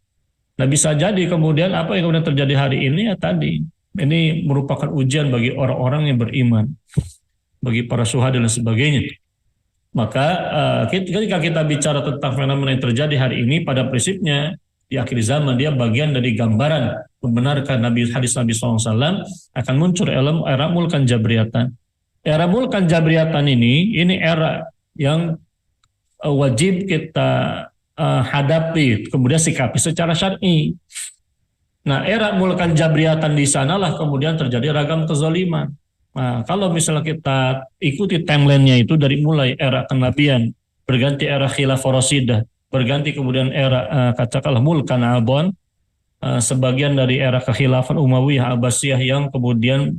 Nah, bisa jadi kemudian apa yang kemudian terjadi hari ini ya tadi. Ini merupakan ujian bagi orang-orang yang beriman. Bagi para syuhada dan sebagainya. Maka ketika kita bicara tentang fenomena yang terjadi hari ini, pada prinsipnya di akhir zaman dia bagian dari gambaran membenarkan hadis Nabi SAW akan muncul era mulkan jabriyatan. Era mulkan jabriyatan ini era yang wajib kita hadapi, kemudian sikapi secara syar'i. Nah, era mulkan jabriyatan di sanalah kemudian terjadi ragam kezaliman. Nah, kalau misalnya kita ikuti timeline-nya itu dari mulai era kenabian, berganti era khilafah Rasidah, berganti kemudian era katakanlah mulkan Abon, sebagian dari era kekhilafan Umayyah Abbasiyah yang kemudian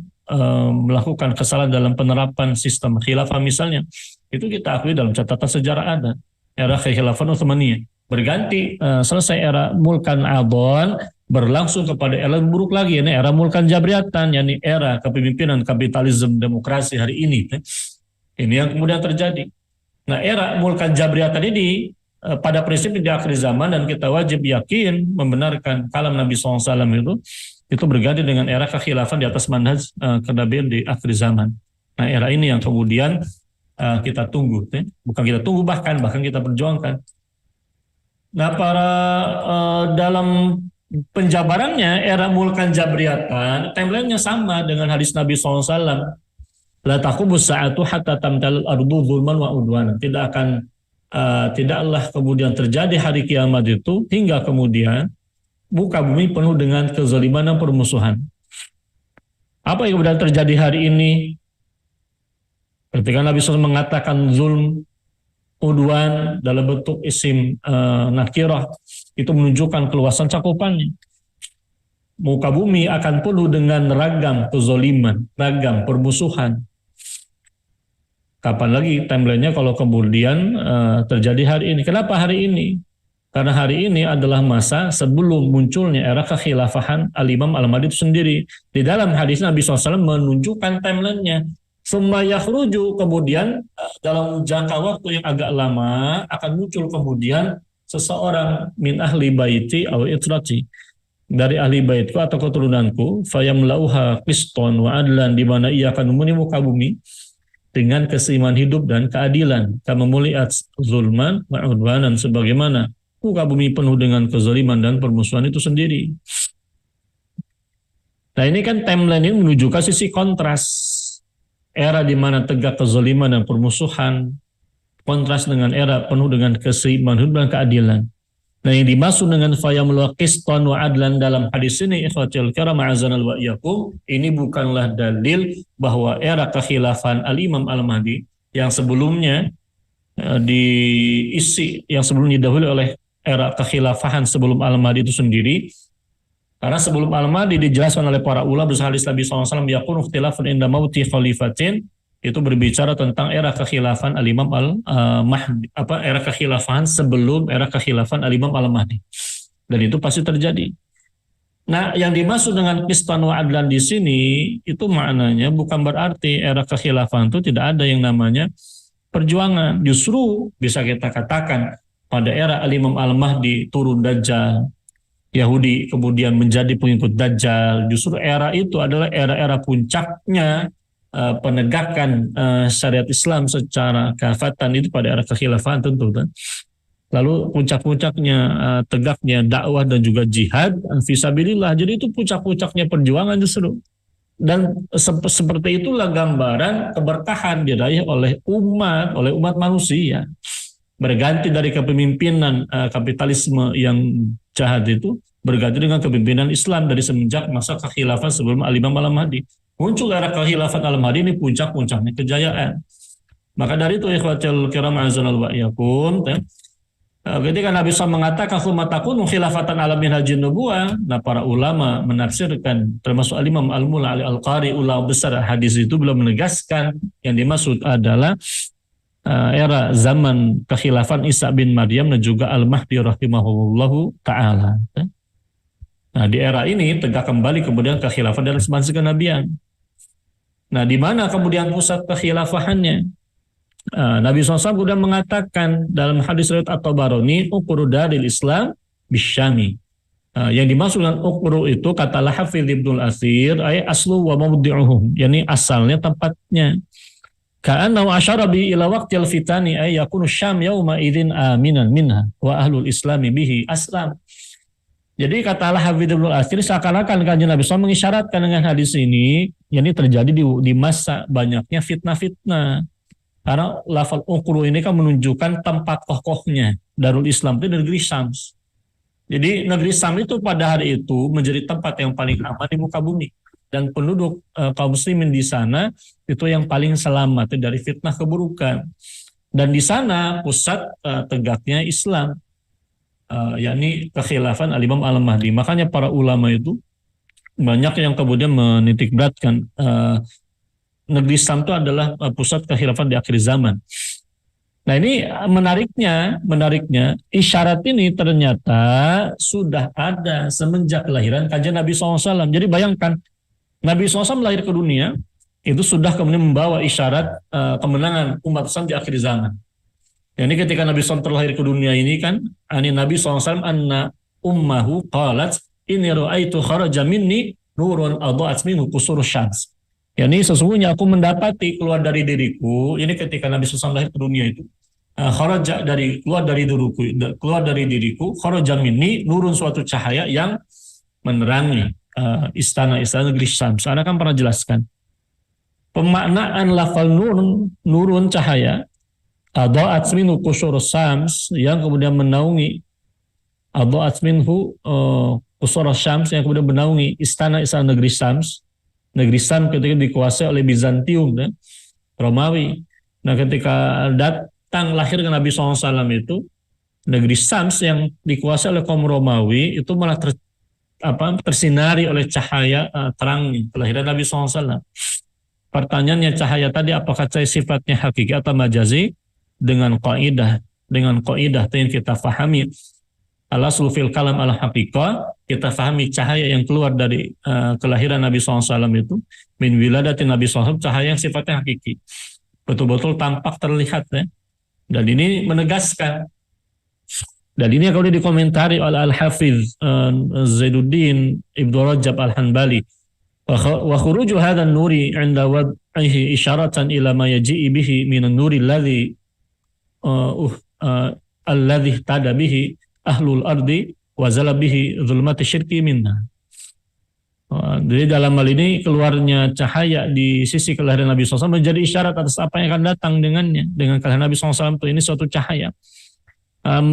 melakukan kesalahan dalam penerapan sistem khilafah misalnya, itu kita akui dalam catatan sejarah ada. Era kekhilafan Utsmaniyah berganti, selesai era mulkan Abon, berlangsung kepada era buruk lagi, ini era mulkan jabriyatan, yakni era kepemimpinan kapitalisme demokrasi hari ini. Ini yang kemudian terjadi. Nah, era mulkan jabriyatan ini pada prinsip di akhir zaman, dan kita wajib yakin membenarkan kalam Nabi SAW itu berganti dengan era kekhilafan di atas manhaj kenabian di akhir zaman. Nah, era ini yang kemudian kita tunggu, bukan kita tunggu, bahkan kita perjuangkan. Nah, dalam penjabarannya era mulkan jabriyatan, timelinenya sama dengan hadis Nabi SAW. La taqubus sa'atu hatta tamtal ardu zulman wa udwana. Tidaklah kemudian terjadi hari kiamat itu hingga kemudian muka bumi penuh dengan kezaliman dan permusuhan. Apa yang kemudian terjadi hari ini? Ketika Nabi SAW mengatakan zulm, udwan dalam bentuk isim nakirah, itu menunjukkan keluasan cakupannya. Muka bumi akan penuh dengan ragam kezaliman, ragam permusuhan. Kapan lagi timelinenya kalau kemudian terjadi hari ini? Kenapa hari ini? Karena hari ini adalah masa sebelum munculnya era kekhilafahan Al-Imam Al-Mahdi itu sendiri. Di dalam hadis Nabi SAW menunjukkan timelinenya. Summa yakhruju, kemudian dalam jangka waktu yang agak lama akan muncul kemudian seseorang min ahli baiti atau itrati, dari ahli baitku atau keturunanku, fayamlauha qiston wa adlan, di mana ia akan memenuhi muka bumi dengan keseimbangan hidup dan keadilan, kama muliat zulman wa udwanan, sebagaimana muka bumi penuh dengan kezaliman dan permusuhan itu sendiri. Nah, ini kan timeline ini menunjukkan sisi kontras. Era di mana tegak kezaliman dan permusuhan, kontras dengan era penuh dengan keseimbangan hidup dan keadilan. Nah, yang dimaksud dengan fayamlu qistan wa adlan dalam hadis ini, ikhwatul kiram a'azanal wa iyyakum, ini bukanlah dalil bahwa era kekhilafan Al-Imam Al-Mahdi yang sebelumnya yang sebelumnya didahului oleh era kekhilafahan sebelum Al-Mahdi itu sendiri. Karena sebelum Al-Mahdi dijelaskan oleh para ulama bersama hadis Nabi SAW, yakunu ikhtilafun inda mauti khalifatin, itu berbicara tentang era kekhilafan Al-Imam Al-Mahdi, era kekhilafahan sebelum era kekhilafan Al-Imam Al-Mahdi. Dan itu pasti terjadi. Nah, yang dimaksud dengan qistan wa adlan di sini itu maknanya bukan berarti era kekhilafahan itu tidak ada yang namanya perjuangan. Justru bisa kita katakan pada era Al-Imam Al-Mahdi turun Dajjal, Yahudi kemudian menjadi pengikut Dajjal. Justru era itu adalah era-era puncaknya penegakan syariat Islam secara kafatan itu pada era kekhilafahan tentu. Lalu puncak-puncaknya tegaknya dakwah dan juga jihad fisabilillah. Jadi itu puncak-puncaknya perjuangan justru. Dan seperti itulah gambaran keberkahan diraih oleh umat manusia. Berganti dari kepemimpinan kapitalisme yang jahat itu, berganti dengan kepemimpinan Islam dari semenjak masa kekhilafan sebelum Al-Imam Al-Mahdi. Muncul era kekhilafan Al-Mahdi ini puncak-puncaknya kejayaan. Maka dari itu ikhwatul kiram azanal wa iyyakum, Ketika Nabi SAW mengatakan tsumma takunu khilafatan ala minhajin nubuwah, nah para ulama menafsirkan, termasuk Al-Imam Al-Mula Al-Qari, ulama besar hadis itu, belum menegaskan yang dimaksud adalah era zaman kekhilafan Isa bin Maryam dan juga Al-Mahdi rahimahullahu ta'ala. Nah di era ini tegak kembali kemudian kekhilafan dalam semasa kenabian. Nah di mana kemudian pusat kekhilafahannya? Nabi SAW sudah mengatakan dalam hadis riwayat At-Tabarani, ukuru daril Islam bisyami. Yang dimaksud dengan ukuru itu kata Hafidz Ibnul Athir, ay aslu wa mawdi'uhum, yakni asalnya, tempatnya. Ka'annahu asyara bi ila waqtil fitani ay yakunu syam yauma idzin aminan minha wa ahlul islami bihi aslam. Jadi kata Hafidz Ibnul Athir, seakan-akan kanjeng Nabi SAW mengisyaratkan dengan hadis ini, yakni terjadi di masa banyaknya fitnah-fitnah. Karena lafal ukru ini kan menunjukkan tempat kokohnya Darul Islam itu negeri Syams. Jadi negeri Syams itu pada hari itu menjadi tempat yang paling aman di muka bumi. Dan penduduk kaum muslimin di sana itu yang paling selamat dari fitnah keburukan. Dan di sana pusat tegaknya Islam, yakni kekhilafan Al-Imam Al-Mahdi. Makanya para ulama itu banyak yang kemudian menitik beratkan negeri Syam itu adalah pusat kekhilafan di akhir zaman. Nah ini menariknya isyarat ini ternyata sudah ada semenjak kelahiran kanjeng Nabi SAW. Jadi bayangkan Nabi SAW lahir ke dunia itu sudah kemudian membawa isyarat kemenangan umat Islam di akhir zaman. Jadi ketika Nabi SAW terlahir ke dunia ini kan, Nabi SAW anna ummahu qalat inni ra'aitu kharaja minni nurun adha'at minhu qusur syams. Yani sesungguhnya aku mendapati keluar dari diriku, ini ketika Nabi SAW lahir ke dunia itu, keluar dari diriku, kharaja minni, nurun suatu cahaya yang menerangi istana-istana negeri Syams. Anda kan pernah jelaskan. Pemaknaan lafal nurun cahaya, adha'at minhu qusur Syams, yang kemudian menaungi, adha'at minhu qusur Syams, yang kemudian menaungi istana-istana negeri Syams. Negeri Syam ketika dikuasai oleh Bizantium, Romawi. Nah ketika datang lahir ke Nabi SAW itu, negeri Syam yang dikuasai oleh kaum Romawi itu malah tersinari oleh cahaya terang kelahiran Nabi SAW. Pertanyaannya, cahaya tadi apakah cahaya sifatnya hakiki atau majazi? Dengan kaidah yang kita pahami, al-aslu fil kalam al-haqiqah, kita pahami cahaya yang keluar dari kelahiran Nabi SAW itu, min wiladatin Nabi SAW, cahaya yang sifatnya hakiki. Betul-betul tampak, terlihat. Ya. Dan ini menegaskan. Dan ini kalau dikomentari oleh Al-Hafidz Zainuddin Ibnu Rajab Al-Hanbali. Wa khuruju hadha an-nuri 'inda wad'ihi isyaratan ila ma yaji'i bihi min an-nuri alladhi tada bihi ahlul ardi wa zala bihi zulmati syirki minna. Jadi dalam hal ini keluarnya cahaya di sisi kelahiran Nabi SAW menjadi isyarat atas apa yang akan datang dengannya. Dengan kelahiran Nabi SAW itu ini suatu cahaya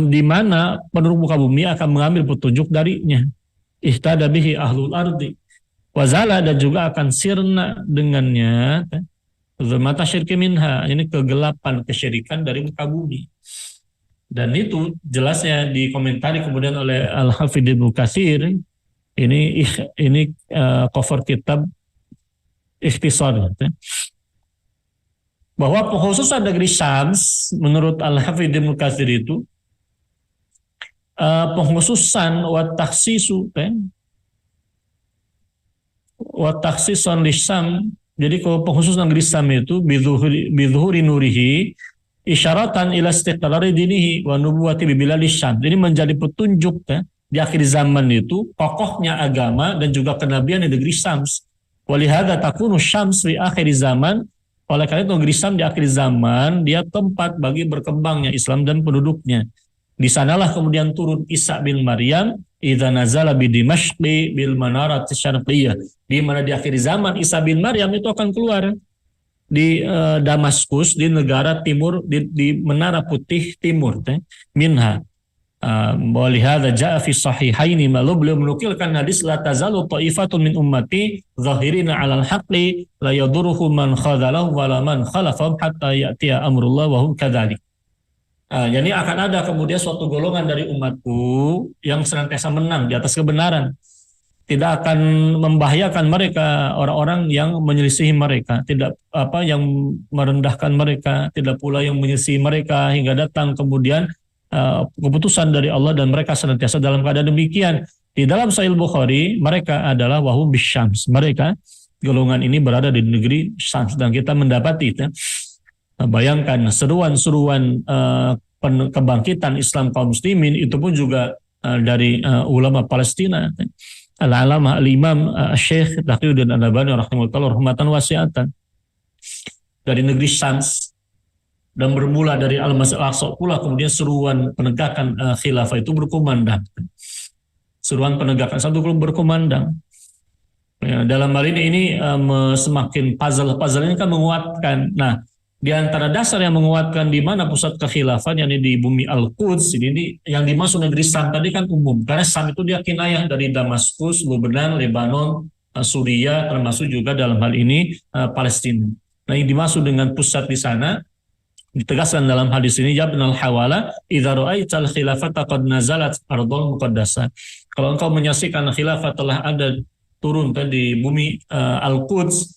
di mana penduduk muka bumi akan mengambil petunjuk darinya. Ihtada bihi ahlul ardi wa zala, dan juga akan sirna dengannya zulmata syirki minha, ini kegelapan kesyirikan dari muka bumi. Dan itu jelasnya dikomentari kemudian oleh Al-Hafidz Ibnu Katsir. Ini cover kitab Ikhtisar. Bahwa pengkhususan negeri Syams menurut Al-Hafidz Ibnu Katsir itu pengkhususan wa takhsisun lisyam. Jadi kalau pengkhususan negeri Syam itu bidzuhuri nurihi isyaratan ila istiqrari dinihi wa nubuwati bibiladi Syam. Jadi menjadi petunjuk di akhir zaman itu kokohnya agama dan juga kenabian di negeri Syams. Walihada takunu Syams fi akhir zaman. Oleh karena itu negeri Syam di akhir zaman dia tempat bagi berkembangnya Islam dan penduduknya. Di sanalah kemudian turun Isa bin Maryam idza nazala bi Dimashqi bil manarat syarqiyah. Di mana di akhir zaman Isa bin Maryam itu akan keluar di Damaskus, di negara timur, di menara putih timur, minha. Walihada ja'a fi sahihaini, malu beliau menukilkan hadis la tazalu ta'ifatun min ummati zahirina 'alal haqqi la yadurruhum man khadhalahu wa la man khalafahum hatta ya'tiya amrullah wa hum kadzalik. Jadi akan ada kemudian suatu golongan dari umatku yang senantiasa menang di atas kebenaran. Tidak akan membahayakan mereka orang-orang yang menyelisihi mereka, tidak apa yang merendahkan mereka, tidak pula yang menyelisihi mereka hingga datang kemudian keputusan dari Allah dan mereka senantiasa dalam keadaan demikian. Di dalam Sahih Bukhari mereka adalah wahum bisyams. Mereka golongan ini berada di negeri Syams dan kita mendapati itu. Bayangkan seruan-seruan kebangkitan Islam kaum muslimin itu pun juga dari ulama Palestina. Al-Alamah Al-Imam Syekh Taqiyuddin Al-Albani rahimahullah rahmatan wasi'atan dari negeri Syams dan bermula dari Al-Masjid Al-Aqsa pula kemudian seruan penegakan khilafah itu berkumandang. Seruan penegakan satu grup berkumandang. Ya, dalam hal ini semakin puzzle ini kan menguatkan. Nah, di antara dasar yang menguatkan di mana pusat kekhilafan yakni di bumi Al-Quds ini yang dimaksud negeri Sam tadi kan umum karena Sam itu dia kinayah dari Damaskus, Lebanon, Lebanon, Suriah termasuk juga dalam hal ini Palestina. Nah, yang dimaksud dengan pusat di sana ditegaskan dalam hadis ini ya ibnal hawala idza ra'aital khilafata qad nazalat ardul muqaddasah. Kalau engkau menyaksikan khilafah telah ada turun di bumi Al-Quds,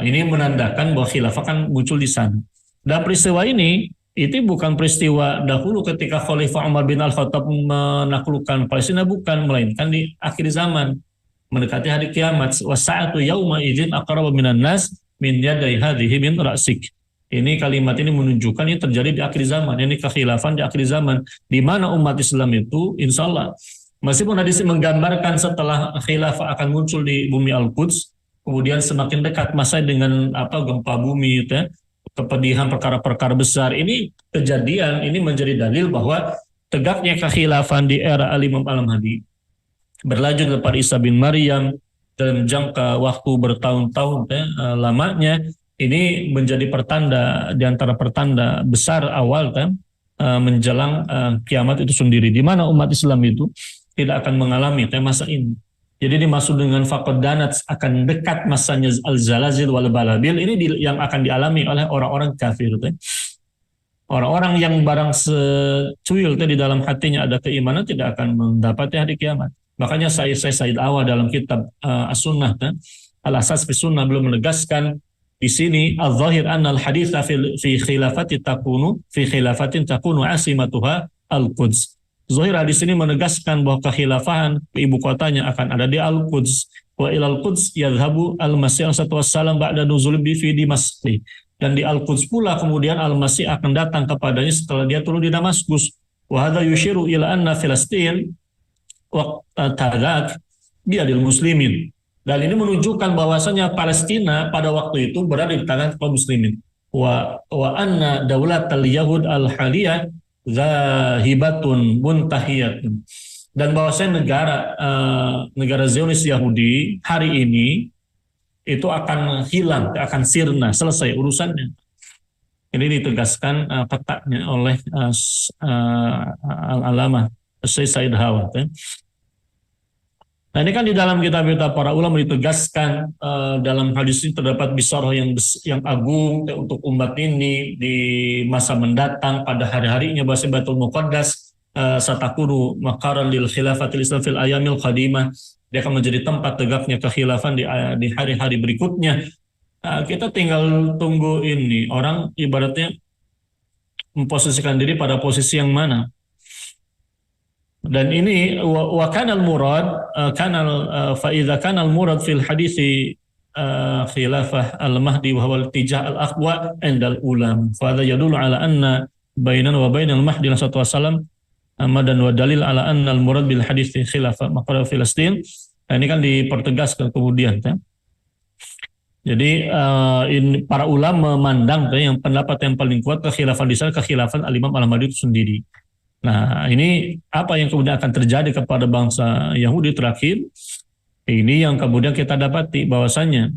ini menandakan bahwa khilafah kan muncul di sana. Dan peristiwa ini itu bukan peristiwa dahulu ketika Khalifah Umar bin Al-Khattab menaklukkan Palestina, bukan, melainkan di akhir zaman mendekati hari kiamat. Wasa'atu yauma idzin aqrabu minan nas min yadai hadhihi min ra'sik. Ini kalimat ini menunjukkan ini terjadi di akhir zaman. Ini kekhilafan di akhir zaman di mana umat Islam itu insya Allah meskipun hadis menggambarkan setelah khilafah akan muncul di bumi Al-Quds, kemudian semakin dekat masa dengan gempa bumi, gitu ya, kepedihan perkara-perkara besar. Ini kejadian, ini menjadi dalil bahwa tegaknya kekhilafan di era Al-Imam Al-Mahdi berlanjut kepada Isa bin Maryam dalam jangka waktu bertahun-tahun lamanya. Ini menjadi pertanda di antara pertanda besar awal menjelang kiamat itu sendiri, di mana umat Islam itu tidak akan mengalami masa ini. Jadi dimaksud dengan faqad danat akan dekat masanya al-zalazil wal balabil ini yang akan dialami oleh orang-orang kafir. Orang-orang yang barang secuil di dalam hatinya ada keimanan tidak akan mendapati hari kiamat. Makanya saya Said Awa dalam kitab As-Sunnah Al-Asas fi Sunnah belum menegaskan di sini al-zahir anna al-haditha fi khilafatin takunu asimatuha al-Quds. Zahir hadis ini menegaskan bahwa kekhilafahan ibu kotanya akan ada di Al-Quds. Wa ilal Quds yadhhabu al-Masih sallallahu ba'da nuzul bi fi Damasqi. Dan di Al-Quds pula kemudian Al-Masih akan datang kepadanya setelah dia turun di Damaskus. Wa hadza yushiru ila anna Filastin waqtadak biadil muslimin. Dan ini menunjukkan bahwasanya Palestina pada waktu itu berada di tangan kaum muslimin. Wa anna daulatal yahud al-haliyah zahibatun muntahiyatun. Dan bahwasanya negara Zionis Yahudi hari ini itu akan hilang, akan sirna, selesai urusannya. Ini ditegaskan petaknya oleh Al-Alamah Said Hawa. Nah, ini kan di dalam kitab-kitab para ulama ditegaskan dalam hadis ini terdapat bisyarah yang agung untuk umat ini di masa mendatang pada hari-harinya bahasa Baitul Muqaddas satakunu maqaran lil khilafatil Islam fil ayamil qadimah. Dia akan menjadi tempat tegaknya kekhilafan di hari-hari berikutnya. Kita tinggal tunggu ini orang ibaratnya memposisikan diri pada posisi yang mana. Dan ini wa kana al-murad fa idza kana al-murad fil hadisi khilafah al-mahdi wa huwa al-tijah al-aqwa 'inda al-ulam fa hadha yadullu ala anna bainana wa bainal mahdi sallallahu alaihi wasallam amadan wa dalil ala anna al-murad bil hadisi khilafah maqara Filastin. Nah, ini kan dipertegaskan kemudian Jadi para ulama memandang yang pendapat yang paling kuat kekhilafan di sana kekhilafan al-Imam Al-Mahdi itu sendiri. Nah, ini apa yang kemudian akan terjadi kepada bangsa Yahudi terakhir? Ini yang kemudian kita dapati bahwasanya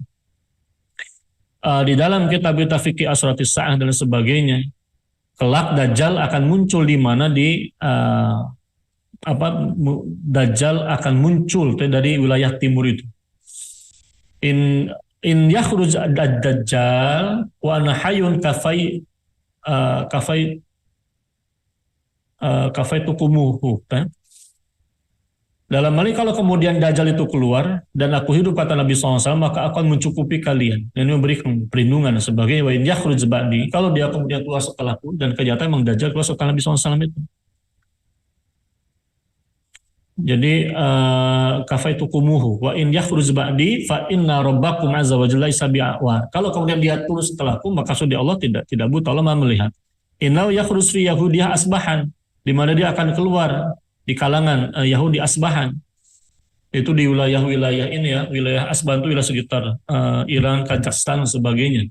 di dalam kitab-kitab fikih Asratis Sa'ah dan sebagainya, kelak Dajjal akan muncul di mana Dajjal akan muncul dari wilayah timur itu. In yakhruj ad-Dajjal wa ana hayyun kafai kafaitukumuhu. Dalam hal ini kalau kemudian Dajjal itu keluar dan aku hidup kata Nabi SAW, maka akan mencukupi kalian dan memberikan perlindungan dan sebagainya. Wa in yakhruj ba'di, kalau dia kemudian keluar setelahku, dan kenyataan memang Dajjal keluar setelah Nabi SAW itu. Jadi kafaitukumuhu wa in yakhruj ba'di fa inna rabbakum azza wa jalla isabi'wa. Kalau kemudian dia turun setelahku, maka sudah Allah tidak buta, Allah Maha melihat. Innahu yakhruj fi yahudiyah asbahan, di mana dia akan keluar di kalangan Yahudi Asbahan. Itu di wilayah-wilayah ini ya, wilayah Asbahan itu wilayah sekitar Iran, Kazakhstan dan sebagainya.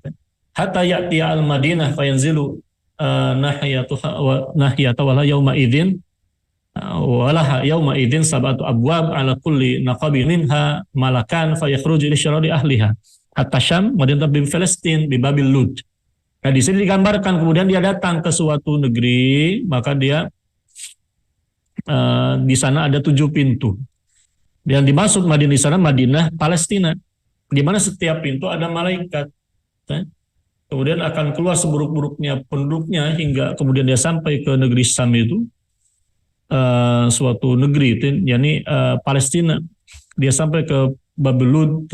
Hatta ya'tiya al-Madinah fayanzilu nahiyata wala yauma idzin walaha yauma idzin sab'atu abwab ala kulli naqabin minha malakan fayakhruju ila syarari ahliha hatta Syam Madinah bin Palestin bi Babil Lud. Nah, di sini digambarkan kemudian dia datang ke suatu negeri, maka dia di sana ada 7 pintu. Yang dimaksud Madinah di sana Madinah Palestina, di mana setiap pintu ada malaikat. Kemudian akan keluar seburuk-buruknya penduduknya hingga kemudian dia sampai ke negeri Syam itu, suatu negeri itu, yakni Palestina. Dia sampai ke Babylon.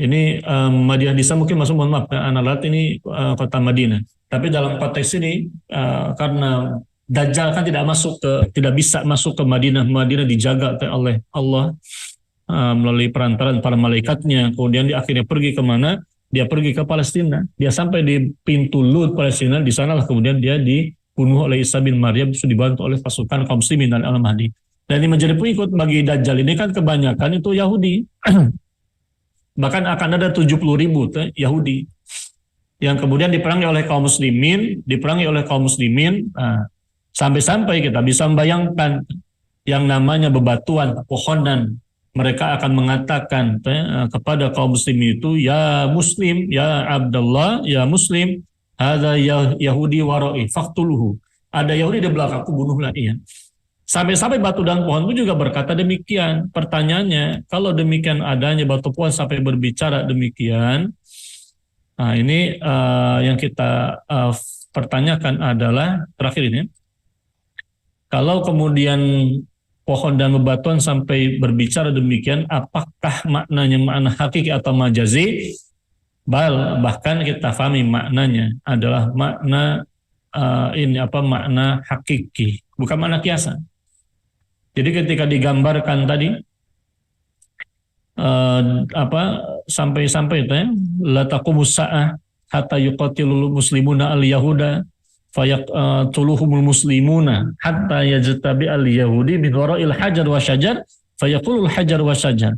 Ini Madinah di sana mungkin mohon maaf, Analat ini kota Madinah. Tapi dalam konteks ini karena Dajjal kan tidak bisa masuk ke Madinah. Madinah dijaga oleh Allah melalui perantaraan para malaikatnya. Kemudian dia akhirnya pergi kemana? Dia pergi ke Palestina. Dia sampai di pintu Lud Palestina. Di sanalah kemudian dia dibunuh oleh Isa bin Maryam, dibantu oleh pasukan kaum muslimin dan Al-Mahdi. Dan ini menjadi pengikut bagi Dajjal ini kan kebanyakan itu Yahudi. Bahkan akan ada 70.000 Yahudi yang kemudian diperangi oleh kaum muslimin. Sampai-sampai kita bisa membayangkan yang namanya bebatuan, pohonan. Mereka akan mengatakan kepada kaum muslim itu, ya muslim, ya Abdullah, ya muslim, hadza Yahudi warai, faqtuluhu. Ada Yahudi di belakangku, bunuhlah ia. Sampai-sampai batu dan pohon itu juga berkata demikian. Pertanyaannya, kalau demikian adanya batu pohon sampai berbicara demikian, nah ini yang kita pertanyakan adalah, terakhir ini, kalau kemudian pohon dan bebatuan sampai berbicara demikian, apakah maknanya makna hakiki atau majazi? Bahkan kita pahami maknanya adalah makna makna hakiki, bukan makna kiasan. Jadi ketika digambarkan tadi sampai-sampai itu ya, la taqumus sa'ah hatta yuqatilul muslimuna al-yahuda fayaqtuluhumul muslimuna hatta yajtabi al-yahudi min wara'il hajar wa syajar fayaqulul hajar wa syajar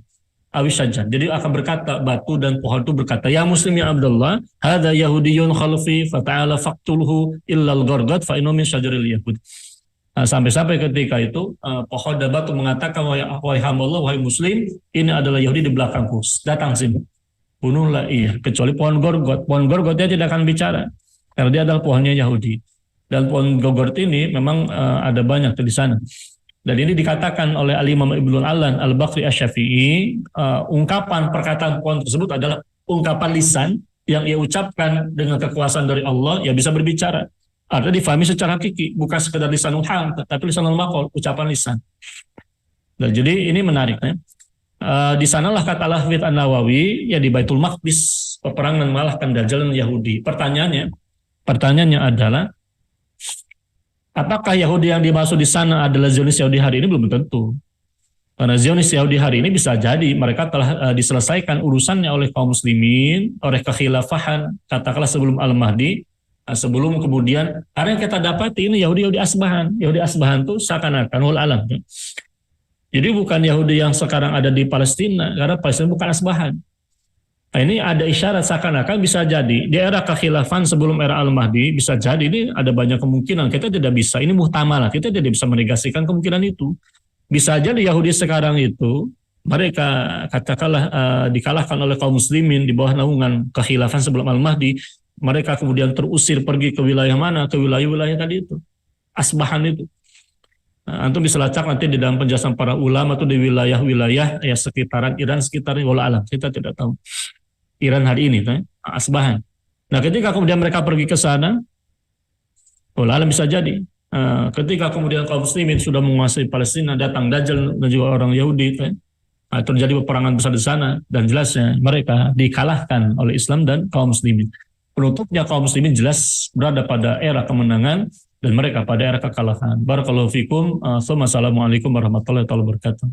awi syajar. Jadi akan berkata, batu dan pohon itu berkata, ya muslim ya Abdullah, hadza yahudiyun khalfi fata'ala faqtulhu illa al-gharqad fa innahu min syajaril yahud. Sampai-sampai ketika itu pohon dan batu mengatakan, wahai hamba Allah, wahai muslim, ini adalah Yahudi di belakangku, datang sini, bunuhlah ia, kecuali pohon Gorgot. Pohon Gorgot dia tidak akan bicara karena dia adalah pohonnya Yahudi. Dan pohon Gorgot ini memang ada banyak di sana. Dan ini dikatakan oleh Al-Imam Ibnu Al-Alan Al-Bakri Asy-Syafi'i, ungkapan perkataan pohon tersebut adalah ungkapan lisan yang ia ucapkan dengan kekuasaan dari Allah, ya bisa berbicara. Artinya difahami secara hakiki, bukan sekedar lisanul hal, tapi lisanul maqal, ucapan lisan. Dan jadi ini menarik ya. Di sanalah kata Al-Hafidz An-Nawawi, ya di Baitul Maqdis, peperangan mengalahkan Dajjal dan Yahudi. Pertanyaannya adalah, apakah Yahudi yang dimaksud di sana adalah Zionis Yahudi hari ini? Belum tentu. Karena Zionis Yahudi hari ini bisa jadi mereka telah diselesaikan urusannya oleh kaum muslimin, oleh kekhilafahan, katakanlah sebelum Al-Mahdi, sebelum kemudian, karena yang kita dapati ini Yahudi Asbahan. Yahudi Asbahan itu seakan-akan wal alam. Jadi bukan Yahudi yang sekarang ada di Palestina, karena Palestina bukan Asbahan. Nah, ini ada isyarat seakan-akan bisa jadi di era kekhilafan sebelum era Al-Mahdi, bisa jadi ini ada banyak kemungkinan. Kita tidak bisa, ini muhtamalah, kita tidak bisa menegasikan kemungkinan itu. Bisa jadi Yahudi sekarang itu mereka katakanlah dikalahkan oleh kaum muslimin di bawah naungan kekhilafan sebelum Al-Mahdi, mereka kemudian terusir pergi ke wilayah mana? Ke wilayah-wilayah tadi itu, Asbahan itu. Antum bisa lacak nanti di dalam penjelasan para ulama itu di wilayah-wilayah ya sekitaran Iran, sekitarnya wala alam, kita tidak tahu. Iran hari ini, Asbahan. Nah, ketika kemudian mereka pergi ke sana, wala alam bisa jadi Ketika kemudian kaum muslimin sudah menguasai Palestina, datang Dajjal dan juga orang Yahudi, kan? Terjadi peperangan besar di sana, dan jelasnya mereka dikalahkan oleh Islam dan kaum muslimin. Penutupnya kaum muslimin jelas berada pada era kemenangan dan mereka pada era kekalahan. Barakallahu fikum. Assalamualaikum warahmatullahi wabarakatuh.